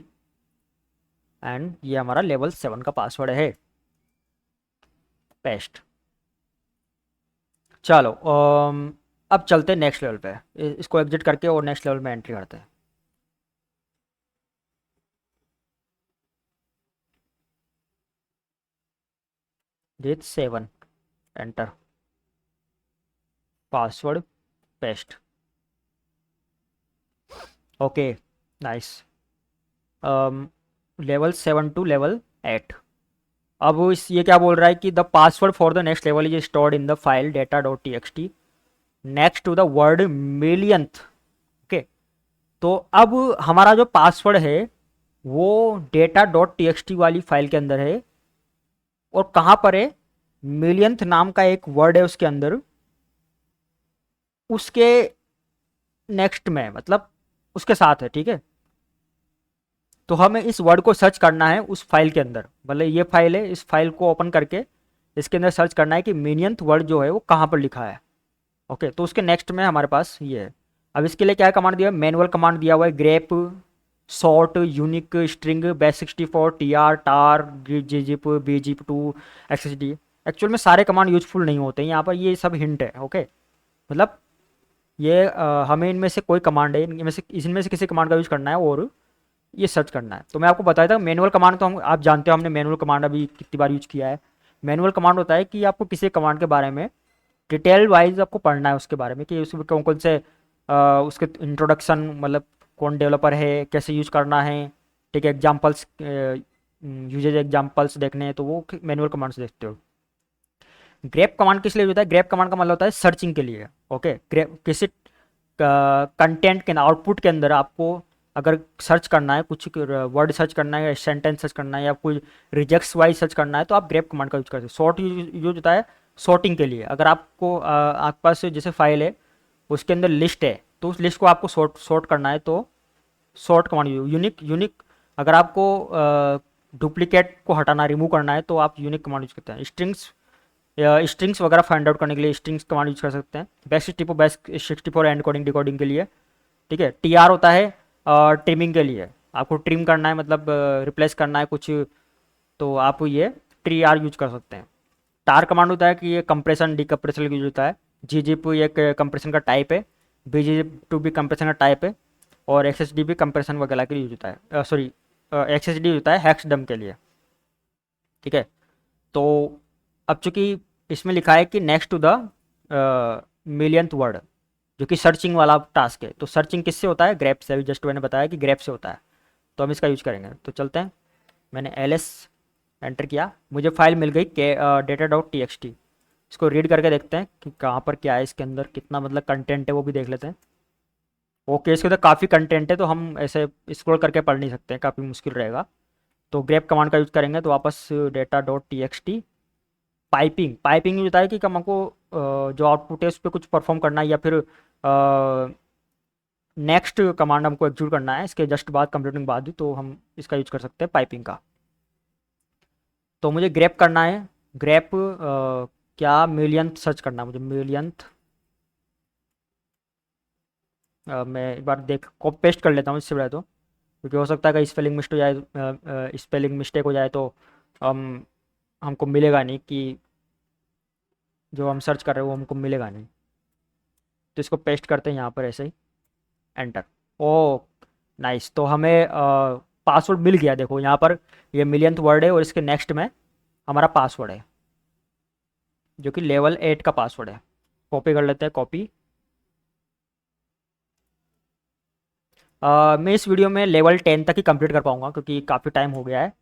एंड ये हमारा लेवल 7 का पासवर्ड है, पेस्ट। चलो अब चलते हैं नेक्स्ट लेवल पे। इसको एग्जिट करके और नेक्स्ट लेवल में एंट्री करते हैं। Date 7, enter, password paste. Okay nice. Level 7 to level 8। अब इस ये क्या बोल रहा है कि the password for the next level is stored in the file data dot T X T next to the word millionth. Okay, तो अब हमारा जो पासवर्ड है वो data dot T X T वाली फाइल के अंदर है, और कहाँ पर है, मिलियंथ नाम का एक वर्ड है उसके अंदर, उसके नेक्स्ट में, मतलब उसके साथ है, ठीक है। तो हमें इस वर्ड को सर्च करना है उस फाइल के अंदर, मतलब ये फाइल है, इस फाइल को ओपन करके इसके अंदर सर्च करना है कि मिलियंथ वर्ड जो है वो कहाँ पर लिखा है। ओके, तो उसके नेक्स्ट में हमारे पास ये है। अब इसके लिए क्या कमांड दिया है, मैनुअल कमांड दिया हुआ है, grep sort unique string base 64 T R tar gzip bzip two X D. Actual में सारे कमांड यूजफुल नहीं होते हैं, यहाँ पर ये सब हिंट है। ओके, मतलब ये हमें इनमें से कोई कमांड है, इनमें से किसी कमांड का यूज करना है और ये सर्च करना है। तो मैं आपको बताया था मैनुअल कमांड, तो हम आप जानते हो हमने मैनुअल कमांड अभी कितनी बार यूज किया है। मैनुअल कमांड होता है कि आपको किसी कमांड के बारे में डिटेल वाइज आपको पढ़ना है, उसके बारे में कि उसमें कौन कौन से उसके इंट्रोडक्शन, मतलब कौन डेवलपर है, कैसे यूज करना है, ठीक है, एग्जाम्पल्स, यूजेज एग्जाम्पल्स देखने हैं, तो वो मैनुअल कमांड से देखते हो। ग्रेप कमांड किस लिए होता है, ग्रेप कमांड का मतलब होता है सर्चिंग के लिए। ओके, ग्रेप किसी कंटेंट के आउटपुट के अंदर आपको अगर सर्च करना है, कुछ वर्ड सर्च करना है, सेंटेंस सर्च करना है, या कोई रिजेक्ट्स वाइज सर्च करना है, तो आप ग्रेप कमांड का यूज करते हैं। सॉर्ट यूज होता है सॉर्टिंग के लिए। अगर आपको आपके पास जैसे फाइल है उसके अंदर लिस्ट है, तो उस लिस्ट को आपको सॉर्ट करना है, तो सॉर्ट कमांड। यूनिक यूनिक अगर आपको डुप्लीकेट को हटाना, रिमूव करना है, तो आप यूनिक कमांड यूज करते हैं। स्ट्रिंग्स वगैरह फाइंड आउट करने के लिए स्ट्रिंग्स कमांड यूज कर सकते हैं। बेस 64 एंड कोडिंग डिकोडिंग के लिए, ठीक है। टी आर होता है ट्रिमिंग के लिए, आपको ट्रिम करना है, मतलब रिप्लेस करना है कुछ, तो आप ये टी आर यूज कर सकते हैं। टार कमांड होता है कि ये कंप्रेशन डिकम्प्रेशन यूज होता है। जी जी पी एक कंप्रेशन का टाइप है, बी जी टू भी कंप्रेशन का टाइप है, और एक्स एस डी भी कंप्रेशन वगैरह के लिए यूज होता है। सॉरी, एक्स एस डी होता है हैक्स डम के लिए, ठीक है। तो अब चूंकि इसमें लिखा है कि next to the millionth word, जो कि सर्चिंग वाला टास्क है, तो सर्चिंग किससे होता है, ग्रेप से। अभी जस्ट मैंने बताया कि ग्रेप से होता है, तो हम इसका यूज करेंगे। तो चलते हैं, मैंने एल एंटर किया, मुझे फाइल मिल गई के data dot T X T. इसको रीड करके देखते हैं कि कहाँ पर क्या है, इसके अंदर कितना मतलब कंटेंट है वो भी देख लेते हैं। ओके, इसके अंदर काफ़ी कंटेंट है, तो हम ऐसे स्क्रॉल करके पढ़ नहीं सकते हैं, काफ़ी मुश्किल रहेगा। तो ग्रेप कमांड का यूज करेंगे, तो वापस data dot T X T. Piping piping use होता है कि हमको जो आउटपुट है उस पर कुछ परफॉर्म करना है, या फिर नेक्स्ट कमांड हमको एग्जीक्यूट करना है इसके जस्ट बाद, कंप्लीटिंग बाद, तो हम इसका यूज कर सकते हैं पाइपिंग का। तो मुझे ग्रेप करना है, ग्रेप क्या मिलियंथ सर्च करना है मुझे, मिलियंथ। मैं एक बार देख कॉपी पेस्ट कर लेता हूँ इससे पहले, तो क्योंकि हो सकता है कि स्पेलिंग मिस्टेक हो जाए, स्पेलिंग मिस्टेक हो जाए तो हम हमको मिलेगा नहीं, कि जो हम सर्च कर रहे हैं वो हमको मिलेगा नहीं। तो इसको पेस्ट करते हैं यहाँ पर ऐसे ही, एंटर। ओ नाइस, तो हमें पासवर्ड मिल गया। देखो यहाँ पर ये मिलियंथ वर्ड है, और इसके नेक्स्ट में हमारा पासवर्ड है, जो कि लेवल 8 का पासवर्ड है। कॉपी कर लेते हैं, कॉपी। मैं इस वीडियो में लेवल 10 तक ही कंप्लीट कर पाऊँगा, क्योंकि काफ़ी टाइम हो गया है।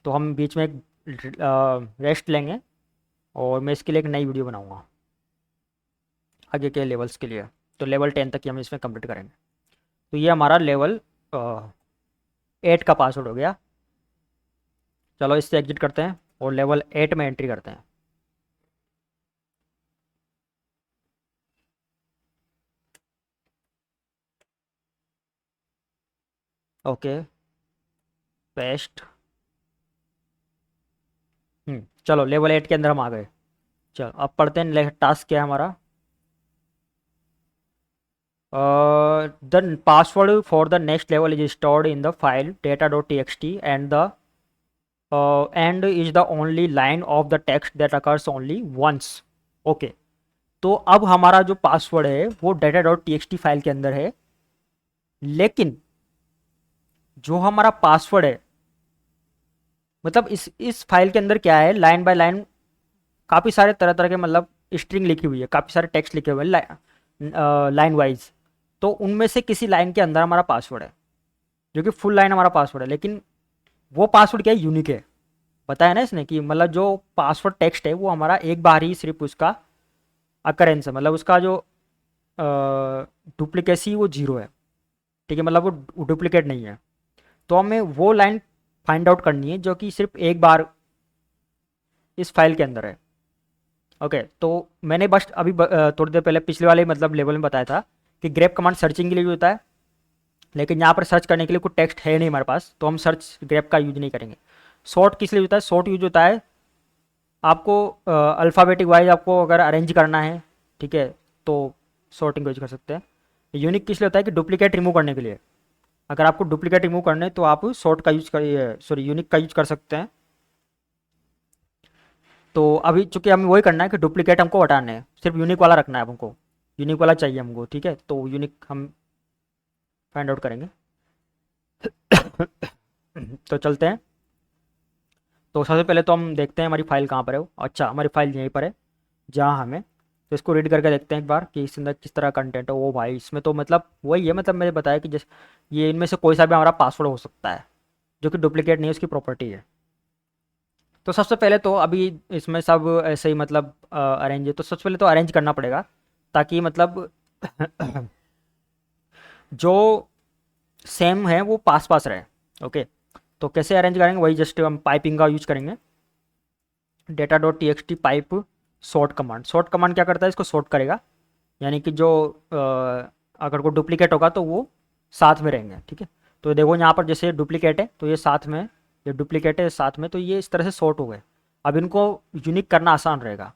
तो हम बीच में एक रेस्ट लेंगे, और मैं इसके लिए एक नई वीडियो बनाऊँगा आगे के लेवल्स के लिए। तो लेवल 10 तक ही हम इसमें कंप्लीट करेंगे। तो ये हमारा लेवल 8 का पासवर्ड हो गया। चलो इससे एग्जिट करते हैं और लेवल 8 में एंट्री करते हैं। Okay, paste. चलो लेवल 8 के अंदर हम आ गए। चलो अब पढ़ते हैं टास्क क्या है हमारा। The password for the next level is stored in the file data dot T X T, and the end is the only line of the text that occurs only once. Okay, तो अब हमारा जो password है वो data dot T X T file के अंदर है, लेकिन जो हमारा पासवर्ड है, मतलब इस फाइल के अंदर क्या है, लाइन बाय लाइन काफ़ी सारे तरह तरह के, मतलब स्ट्रिंग लिखी हुई है, काफ़ी सारे टेक्स्ट लिखे हुए हैं लाइन वाइज। तो उनमें से किसी लाइन के अंदर हमारा पासवर्ड है, जो कि फुल लाइन हमारा पासवर्ड है, लेकिन वो पासवर्ड क्या है, यूनिक है। बताया ना इसने कि मतलब जो पासवर्ड टेक्स्ट है वो हमारा एक बार ही सिर्फ उसका अकरेंस है, मतलब उसका जो डुप्लीकेसी वो जीरो है, ठीक है, मतलब वो डुप्लीकेट नहीं है। तो हमें वो लाइन फाइंड आउट करनी है जो कि सिर्फ एक बार इस फाइल के अंदर है। ओके, तो मैंने बस अभी थोड़ी देर पहले पिछले वाले मतलब लेवल में बताया था कि ग्रेप कमांड सर्चिंग के लिए भी होता है, लेकिन यहाँ पर सर्च करने के लिए कोई टेक्स्ट है नहीं हमारे पास, तो हम सर्च ग्रेप का यूज नहीं करेंगे। सॉर्ट किस लिए होता है? सॉर्ट यूज होता है आपको अल्फ़ाबेटिक वाइज आपको अगर अरेंज करना है, ठीक है, तो सॉर्टिंग यूज कर सकते हैं। यूनिक किस लिए होता है? कि डुप्लीकेट रिमूव करने के लिए। अगर आपको डुप्लीकेट रिमूव करने तो आप सॉर्ट का यूज कर, सॉरी, यूनिक का यूज कर सकते हैं। तो अभी चूंकि हमें वही करना है कि डुप्लीकेट हमको हटाना है, सिर्फ यूनिक वाला रखना है हमको, यूनिक वाला चाहिए हमको, ठीक है, तो यूनिक हम फाइंड आउट करेंगे। तो चलते हैं। तो सबसे पहले तो हम देखते हैं हमारी फाइल कहाँ पर है। अच्छा, हमारी फाइल यहीं पर है जहाँ हमें, तो इसको रीड करके देखते हैं एक बार कि इसके अंदर किस तरह कंटेंट है। ओ भाई, इसमें तो मतलब वही है, मतलब मैंने बताया कि जैसे ये इनमें से कोई सा भी हमारा पासवर्ड हो सकता है जो कि डुप्लीकेट नहीं है, उसकी प्रॉपर्टी है। तो सबसे पहले तो अभी इसमें सब ऐसे ही मतलब अरेंज है, तो सबसे पहले तो अरेंज करना पड़ेगा ताकि मतलब जो सेम है वो पास पास रहे। ओके, तो कैसे अरेंज करेंगे? वही जस्ट हम पाइपिंग का यूज करेंगे। Data dot T X T pipe sort command. Sort command क्या करता है? इसको सॉर्ट करेगा, यानी कि जो अगर कोई डुप्लीकेट होगा तो वो साथ में रहेंगे, ठीक है। तो देखो यहाँ पर जैसे डुप्लीकेट है तो ये साथ में, ये डुप्लीकेट है साथ में, तो ये इस तरह से सॉर्ट हो गए। अब इनको यूनिक करना आसान रहेगा,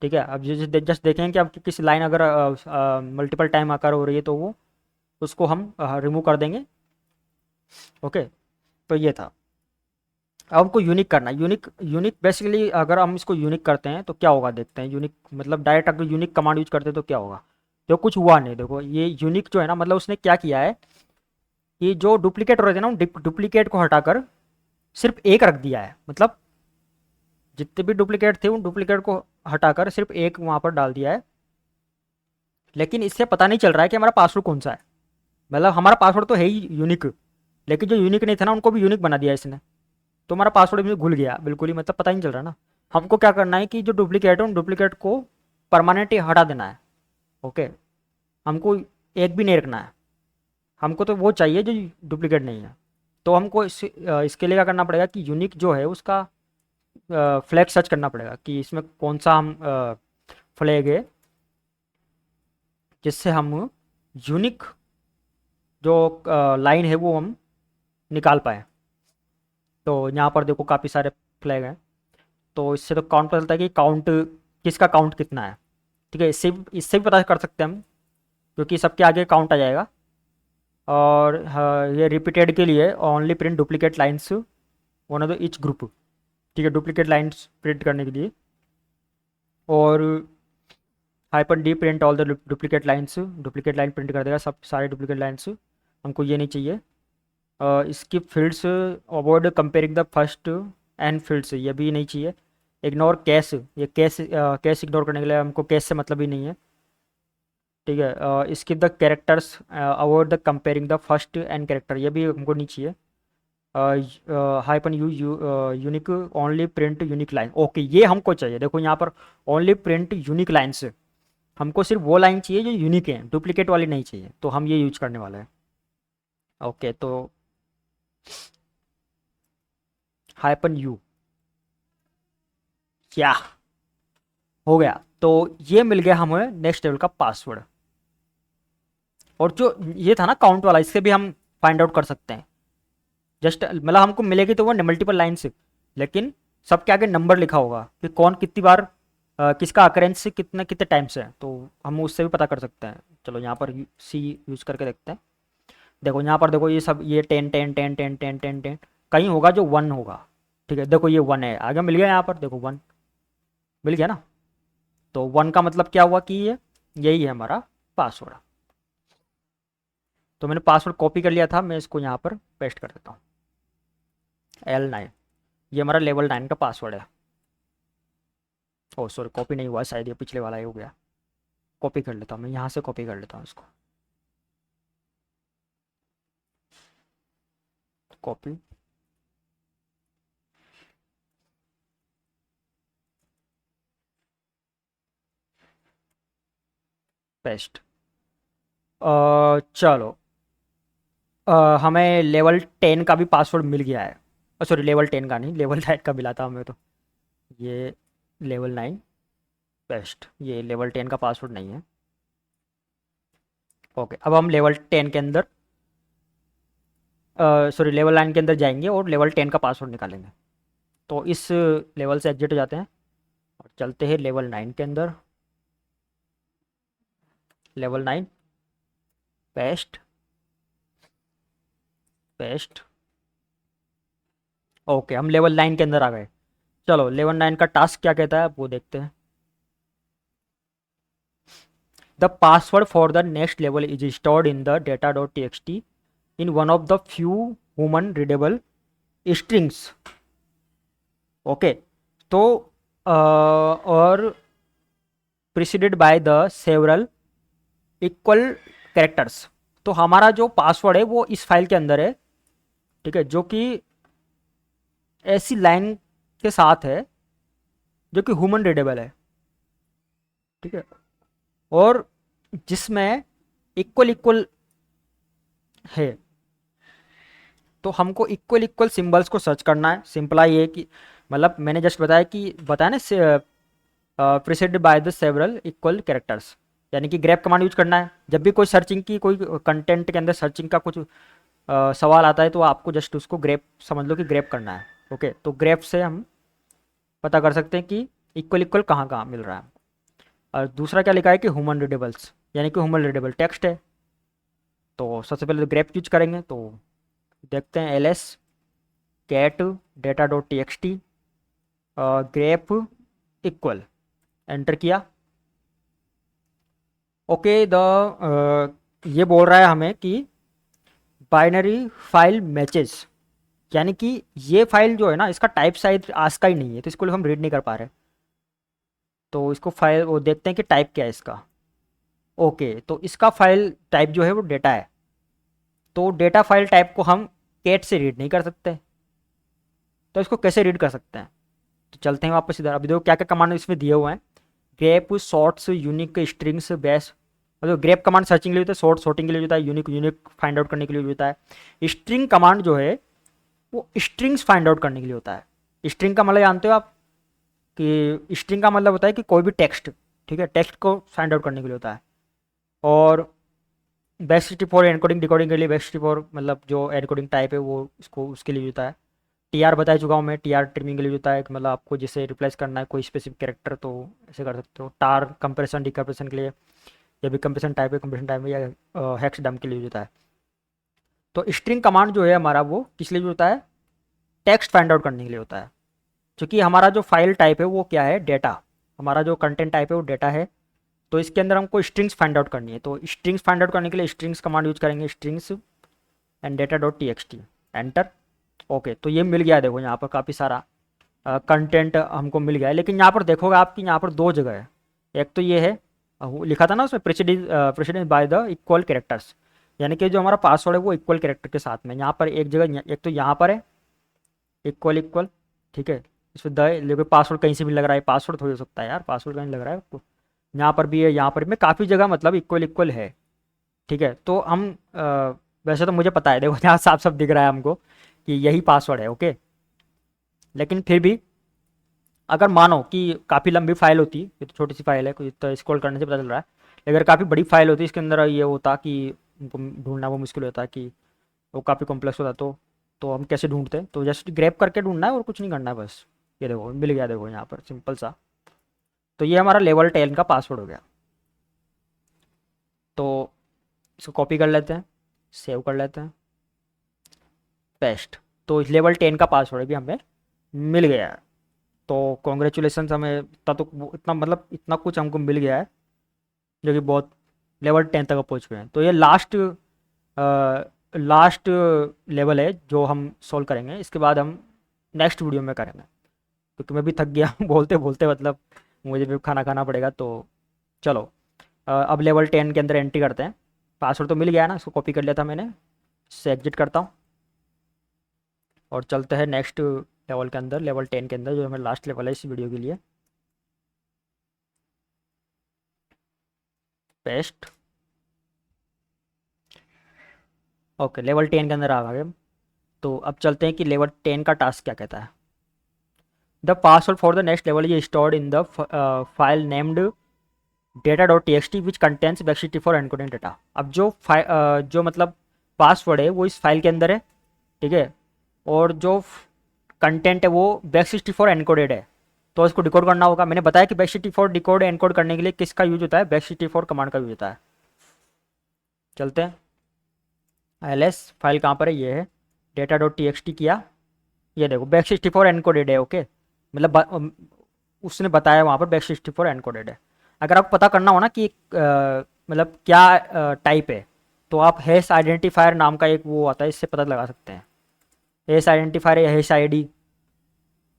ठीक है। अब जैसे जस्ट देखें कि अब किसी लाइन अगर मल्टीपल टाइम आकर हो रही है तो वो उसको हम रिमूव कर देंगे। ओके, तो ये था। अब हमको यूनिक करना है। यूनिक यूनिक बेसिकली अगर हम इसको यूनिक करते हैं तो क्या होगा देखते हैं। यूनिक मतलब डायरेक्ट अगर यूनिक कमांड यूज करते हैं तो क्या होगा? तो कुछ हुआ नहीं। देखो ये यूनिक जो है ना, मतलब उसने क्या किया है कि जो डुप्लीकेट हो रहे थे ना, डुप्लीकेट को हटाकर सिर्फ एक रख दिया है। मतलब जितने भी डुप्लीकेट थे उन डुप्लीकेट को हटाकर सिर्फ एक वहां पर डाल दिया है। लेकिन इससे पता नहीं चल रहा है कि हमारा पासवर्ड कौन सा है। मतलब हमारा पासवर्ड तो है ही यूनिक, लेकिन जो यूनिक नहीं था ना उनको भी यूनिक बना दिया इसने। तो हमारा पासवर्ड भी घुल गया बिल्कुल ही, मतलब पता ही नहीं चल रहा ना। हमको क्या करना है कि जो डुप्लीकेट है उन डुप्लीकेट को परमानेंट ही हटा देना है। ओके, हमको एक भी नहीं रखना है, हमको तो वो चाहिए जो डुप्लीकेट नहीं है। तो हमको इसके लिए क्या करना पड़ेगा कि यूनिक जो है उसका फ्लैग सर्च करना पड़ेगा कि इसमें कौन सा हम फ्लैग है जिससे हम यूनिक जो लाइन है वो हम निकाल पाए। तो यहाँ पर देखो काफ़ी सारे फ्लैग हैं, तो इससे तो काउंट पता चलता है कि काउंट किसका काउंट कितना है, ठीक है। इससे भी पता कर सकते हैं हम, क्योंकि सबके आगे काउंट आ जाएगा। और हाँ, ये रिपीटेड के लिए only print duplicate lines one of the each group, ठीक है, डुप्लीकेट लाइन्स प्रिंट करने के लिए। और hyphen D print all the duplicate lines, duplicate line print कर देगा सब सारे डुप्लीकेट लाइन्स। हमको ये नहीं चाहिए। Skip fields, avoid comparing the first and fields, ये भी नहीं चाहिए। इग्नोर कैश, ये कैश कैश इग्नोर करने के लिए हमको कैश से मतलब ही नहीं है, ठीक है। Skip the characters, avoid the comparing the first and character, ये भी हमको नहीं चाहिए। Hyphen you unique only print unique line, okay, ये हमको चाहिए। देखो यहाँ पर ओनली प्रिंट यूनिक लाइन्स, हमको सिर्फ वो लाइन चाहिए जो यूनिक है, डुप्लीकेट वाली नहीं चाहिए, तो हम ये यूज करने वाले हैं। ओके, तो हाइपन यू, क्या हो गया? तो ये मिल गया हमें नेक्स्ट लेवल का पासवर्ड। और जो ये था ना काउंट वाला, इससे भी हम फाइंड आउट कर सकते हैं। जस्ट मतलब हमको मिलेगी तो वो मल्टीपल लाइन से, लेकिन सबके आगे नंबर लिखा होगा कि कौन कितनी बार किसका अकरेंस कितने कितने टाइम से है, तो हम उससे भी पता कर सकते हैं। चलो यहाँ पर सी यूज करके देखते हैं। देखो यहाँ पर देखो ये सब, ये 10 10 10 10 10 10 10 कहीं होगा जो 1 होगा, ठीक है। देखो ये 1 है, आगे मिल गया यहाँ पर, देखो 1 मिल गया ना। तो 1 का मतलब क्या हुआ कि ये यही है हमारा पासवर्ड। तो मैंने पासवर्ड कॉपी कर लिया था, मैं इसको यहाँ पर पेस्ट कर देता हूँ। L9, ये हमारा लेवल 9 का पासवर्ड है। ओ सॉरी, कॉपी नहीं हुआ शायद, ये पिछले वाला ही हो गया। कॉपी कर लेता हूँ, मैं यहाँ से कॉपी कर लेता हूँ इसको। Copy, paste. चलो, हमें लेवल 10 का भी पासवर्ड मिल गया है। सॉरी, लेवल 10 का नहीं, लेवल 9 का मिला था हमें तो। ये लेवल 9 बेस्ट, ये लेवल 10 का पासवर्ड नहीं है। ओके, अब हम लेवल 10 के अंदर, सॉरी लेवल 9 के अंदर जाएंगे और लेवल 10 का पासवर्ड निकालेंगे। तो इस लेवल से एग्जिट हो जाते हैं और चलते हैं लेवल 9 के अंदर। Level 9 paste, paste. ओके, हम लेवल 9 के अंदर आ गए। चलो, लेवल 9 का टास्क क्या कहता है वो देखते हैं। The password for the next level is stored in the data.txt in one of the few human readable strings। Okay, तो और preceded by the several equal characters. तो हमारा जो पासवर्ड है वो इस फाइल के अंदर है, ठीक है, जो कि ऐसी लाइन के साथ है जो कि ह्यूमन रीडेबल है, ठीक है, और जिसमें इक्वल इक्वल है। तो हमको इक्वल इक्वल सिंबल्स को सर्च करना है। सिंपल ये कि मतलब मैंने जस्ट बताया ना, preceded by the several equal characters, यानी कि ग्रेप कमांड यूज करना है। जब भी कोई सर्चिंग की, कोई कंटेंट के अंदर सर्चिंग का कुछ सवाल आता है तो आपको जस्ट उसको ग्रेप समझ लो कि ग्रेप करना है। ओके, तो ग्रेप से हम पता कर सकते हैं कि इक्वल इक्वल कहाँ कहाँ मिल रहा है। और दूसरा क्या लिखा है कि ह्यूमन रीडेबल्स, यानी कि ह्यूमन रीडेबल टेक्स्ट है। तो सबसे पहले तो ग्रेप यूज करेंगे। तो देखते हैं ls cat data dot T X T grep equal, enter किया। ओके, ये बोल रहा है हमें कि बाइनरी फाइल मैचेस, यानी कि ये फाइल जो है ना, इसका टाइप शायद आज का ही नहीं है, तो इसको हम रीड नहीं कर पा रहे। तो इसको फाइल वो देखते हैं कि टाइप क्या है इसका। ओके, तो इसका फाइल टाइप जो है वो डेटा है। तो डेटा फाइल टाइप को हम कैट से रीड नहीं कर सकते, तो इसको कैसे रीड कर सकते हैं। तो चलते हैं वापस इधर। अभी देखो क्या क्या कमांड इसमें दिए हुए हैं। Grep, shorts, unique, strings, base. मतलब ग्रेप कमांड सर्चिंग के लिए होता है, शॉर्ट सॉर्टिंग के लिए होता है, यूनिक यूनिक फाइंड आउट करने के लिए होता है। स्ट्रिंग कमांड जो है वो स्ट्रिंग्स फाइंड आउट करने के लिए होता है। स्ट्रिंग का मतलब जानते हो आप कि स्ट्रिंग का मतलब होता है कि कोई भी टेक्स्ट, ठीक है, टेक्स्ट को फाइंड आउट करने के लिए होता है। और बेस्ट 64 एनकोडिंग डिकोडिंग के लिए, बेस्ट 64 मतलब जो एनकोडिंग टाइप है वो इसको उसके लिए होता है। टीआर बता चुका हूँ मैं, टीआर ट्रिमिंग के लिए होता है कि मतलब आपको जिसे रिप्लेस करना है कोई स्पेसिफिक कैरेक्टर तो ऐसे कर सकते हो। टार कंप्रेशन डिकम्प्रेशन के लिए, या भी कंप्रेशन टाइप है, कंप्रेशन टाइप में, या हेक्स डंप के लिए होता है। तो स्ट्रिंग कमांड जो है हमारा वो किस लिए होता है, टेक्स्ट फाइंड आउट करने के लिए होता है। क्योंकि हमारा जो फाइल टाइप है वो क्या है, डेटा। हमारा जो कंटेंट टाइप है वो डेटा है। तो इसके अंदर हमको स्ट्रिंग्स फाइंड आउट करनी है। तो स्ट्रिंग्स फाइंड आउट करने के लिए स्ट्रिंग्स कमांड यूज करेंगे, strings and data dot T X T, enter. Okay, तो ये मिल गया। देखो यहाँ पर काफ़ी सारा कंटेंट हमको मिल गया है। लेकिन यहाँ पर देखोगे आपकी यहाँ पर दो जगह है। एक तो ये है, वो लिखा था ना उसमें precedence by the equal characters, यानी कि जो हमारा पासवर्ड है वो इक्वल कैरेक्टर के साथ में। यहाँ पर एक जगह, एक तो यहाँ पर है इक्वल इक्वल, ठीक है, इसमें द, लेकिन पासवर्ड कहीं से भी लग रहा है, पासवर्ड थोड़ी हो सकता है यार, पासवर्ड कहीं लग रहा है आपको। यहाँ पर भी है, यहाँ पर भी, काफ़ी जगह मतलब इक्वल इक्वल है, ठीक है। तो हम वैसे तो मुझे पता है, देखो यहाँ साफ साफ दिख रहा है हमको कि यही पासवर्ड है, ओके। लेकिन फिर भी अगर मानो कि काफ़ी लंबी फाइल होती, ये तो छोटी सी फाइल है, कुछ तो स्क्रॉल करने से पता चल रहा है। लेकिन अगर काफ़ी बड़ी फाइल होती इसके अंदर ये होता कि उनको ढूंढना वो मुश्किल होता कि वो काफ़ी कॉम्प्लेक्स होता। तो हम कैसे ढूंढते हैं, तो जस्ट ग्रैब करके ढूंढना है और कुछ नहीं करना है बस। ये देखो मिल गया, देखो यहाँ पर सिंपल सा। तो ये हमारा लेवल 10 का पासवर्ड हो गया। तो इसको कॉपी कर लेते हैं, सेव कर लेते हैं, पेस्ट। तो लेवल 10 का पासवर्ड भी हमें मिल गया है। तो कॉन्ग्रेचुलेसन, हमें इतना तो इतना मतलब इतना कुछ हमको मिल गया है, जो कि बहुत लेवल 10 तक पहुँच गए हैं। तो ये लास्ट लेवल है जो हम सॉल्व करेंगे। इसके बाद हम नेक्स्ट वीडियो में करेंगे, क्योंकि मैं भी थक गया हूँ बोलते बोलते, मतलब मुझे भी खाना खाना पड़ेगा। तो चलो, अब लेवल 10 के अंदर एंट्री करते हैं। पासवर्ड तो मिल गया ना, इसको कॉपी कर लिया था मैंने, इससे एग्जिट करता हूँ और चलते हैं नेक्स्ट लेवल के अंदर, लेवल 10 के अंदर, जो हमारा लास्ट लेवल है इस वीडियो के लिए। पेस्ट, ओके, लेवल 10 के अंदर आ गए हम। तो अब चलते हैं कि लेवल 10 का टास्क क्या कहता है। The password for the next level is stored in the file named data dot T X T which contents back for encoding data. अब जो मतलब पासवर्ड है वो इस फाइल के अंदर है, ठीक है, और जो कंटेंट है वो बैक64 एनकोडेड है, तो इसको डिकोड करना होगा। मैंने बताया कि बैक64 डिकोड एनकोड करने के लिए किसका यूज होता है, बैक64 कमांड का यूज होता है। चलते हैं, ls फाइल कहाँ पर है, ये है, data dot T X T किया, ये देखो बैक64 एनकोडेड है। ओके, मतलब उसने बताया वहाँ पर बैक64 एनकोडेड है। अगर आपको पता करना हो ना कि मतलब क्या टाइप है, तो आप हैश आइडेंटिफायर नाम का एक वो आता है, इससे पता लगा सकते हैं। हैश आइडेंटिफायर या हैश आईडी,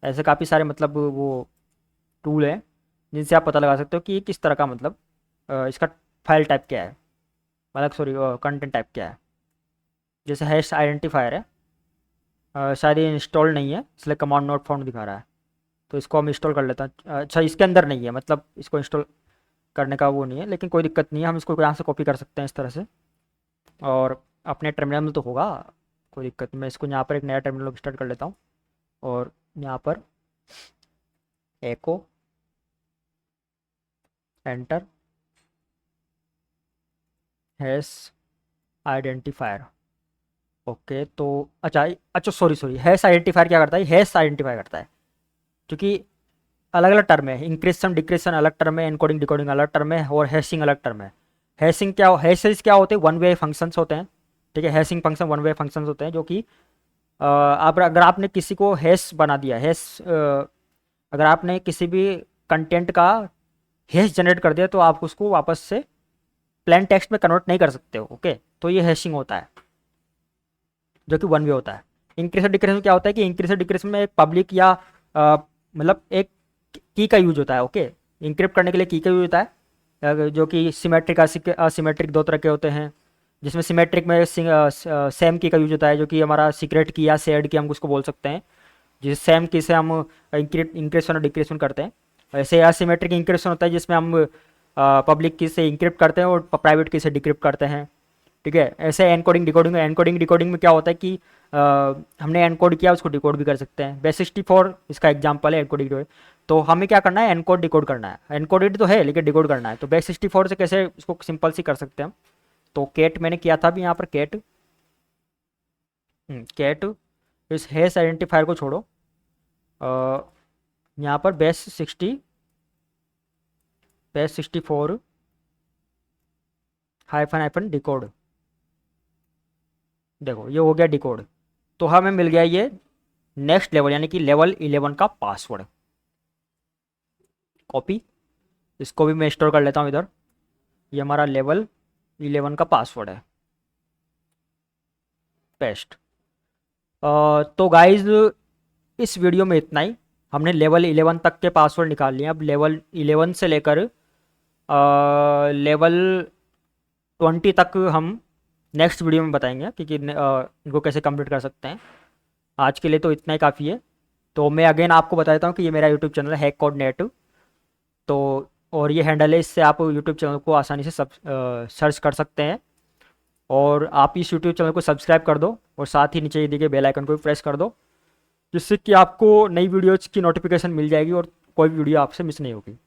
ऐसे काफ़ी सारे मतलब वो टूल हैं जिनसे आप पता लगा सकते हो कि ये किस तरह का मतलब इसका फाइल टाइप क्या है, मतलब सॉरी कंटेंट टाइप क्या है। जैसे हैश आइडेंटिफायर है, शायद ये इंस्टॉल नहीं है इसलिए कमांड नॉट फाउंड दिखा रहा है, तो इसको हम इंस्टॉल कर लेते हैं। अच्छा, इसके अंदर नहीं है, मतलब इसको इंस्टॉल करने का वो नहीं है, लेकिन कोई दिक्कत नहीं है, हम इसको यहाँ से कॉपी कर सकते हैं इस तरह से, और अपने टर्मिनल में तो होगा, कोई दिक्कत नहीं। मैं इसको यहाँ पर एक नया टर्मिनल स्टार्ट कर लेता हूँ, और यहाँ पर एको एंटर हैश आइडेंटिफायर। ओके, तो अच्छा सॉरी सॉरी, हैश आइडेंटिफायर क्या करता है, हैश आइडेंटिफाई करता है, क्योंकि अलग अलग टर्म है, इंक्रिप्शन डिक्रिप्शन अलग टर्म है, एनकोडिंग डिकोडिंग अलग टर्म है, और हैशिंग अलग टर्म है। हैशेस क्या होते हैं, वन वे फंक्शंस होते हैं, ठीक है। Hashing function one way functions होते हैं, जो कि आप अगर आपने किसी को हैश बना दिया, अगर आपने किसी भी कंटेंट का हैश जनरेट कर दिया, तो आप उसको वापस से प्लेन टेक्स्ट में कन्वर्ट नहीं कर सकते हो। ओके, तो ये हैशिंग होता है, जो कि वन वे होता है। इंक्रीज डिक्रीज में क्या होता है कि इंक्रीज डिक्रीज में एक पब्लिक या मतलब एक की का यूज होता है। ओके, इंक्रिप्ट करने के लिए की का यूज होता है, जो कि सिमेट्रिक असिमेट्रिक दो तरह के होते हैं, जिसमें सिमेट्रिक में सेम की का यूज होता है, जो कि हमारा सीक्रेट की या शेयर्ड की हम उसको बोल सकते हैं, जिस सेम की से हम इंक्रिप्शन और डिक्रिप्शन करते हैं। ऐसे असिमेट्रिक इंक्रिप्शन होता है जिसमें हम पब्लिक की से इंक्रिप्ट करते हैं और प्राइवेट की से डिक्रिप्ट करते हैं, ठीक है। ऐसे एनकोडिंग डिकोडिंग में क्या होता है कि हमने एनकोड किया, उसको डिकोड भी कर सकते हैं। बेस64 इसका एग्जांपल है, एनकोडिंग डिकोड। तो हमें क्या करना है, एनकोड डिकोड करना है, एनकोडेड तो है लेकिन डिकोड करना है। तो बेस64 से कैसे इसको सिंपल सी कर सकते हैं हम, तो कैट मैंने किया था अभी यहाँ पर, कैट इस हैश आइडेंटिफायर को छोड़ो, यहाँ पर बेस64 हाइफन हाइफन डिकोड, देखो ये हो गया डिकोड। तो हमें मिल गया ये नेक्स्ट लेवल यानी कि लेवल 11 का पासवर्ड। कॉपी, इसको भी मैं स्टोर कर लेता हूँ इधर, ये हमारा लेवल 11 का पासवर्ड है, पेस्ट। तो गाइज इस वीडियो में इतना ही, हमने लेवल 11 तक के पासवर्ड निकाल लिए। अब लेवल 11 से लेकर लेवल 20 तक हम नेक्स्ट वीडियो में बताएंगे कि इनको कैसे कंप्लीट कर सकते हैं। आज के लिए तो इतना ही काफ़ी है। तो मैं अगेन आपको बता देता हूँ कि ये मेरा यूट्यूब चैनल है हैक कोड नेट, तो और ये हैंडल है, इससे आप यूट्यूब चैनल को आसानी से सर्च कर सकते हैं। और आप इस यूट्यूब चैनल को सब्सक्राइब कर दो और साथ ही नीचे ये दिखे बेल आइकन को भी प्रेस कर दो, जिससे कि आपको नई वीडियोज़ की नोटिफिकेशन मिल जाएगी और कोई वीडियो आपसे मिस नहीं होगी।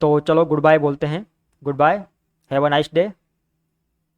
तो चलो गुड बाय बोलते हैं, good bye, have a nice day.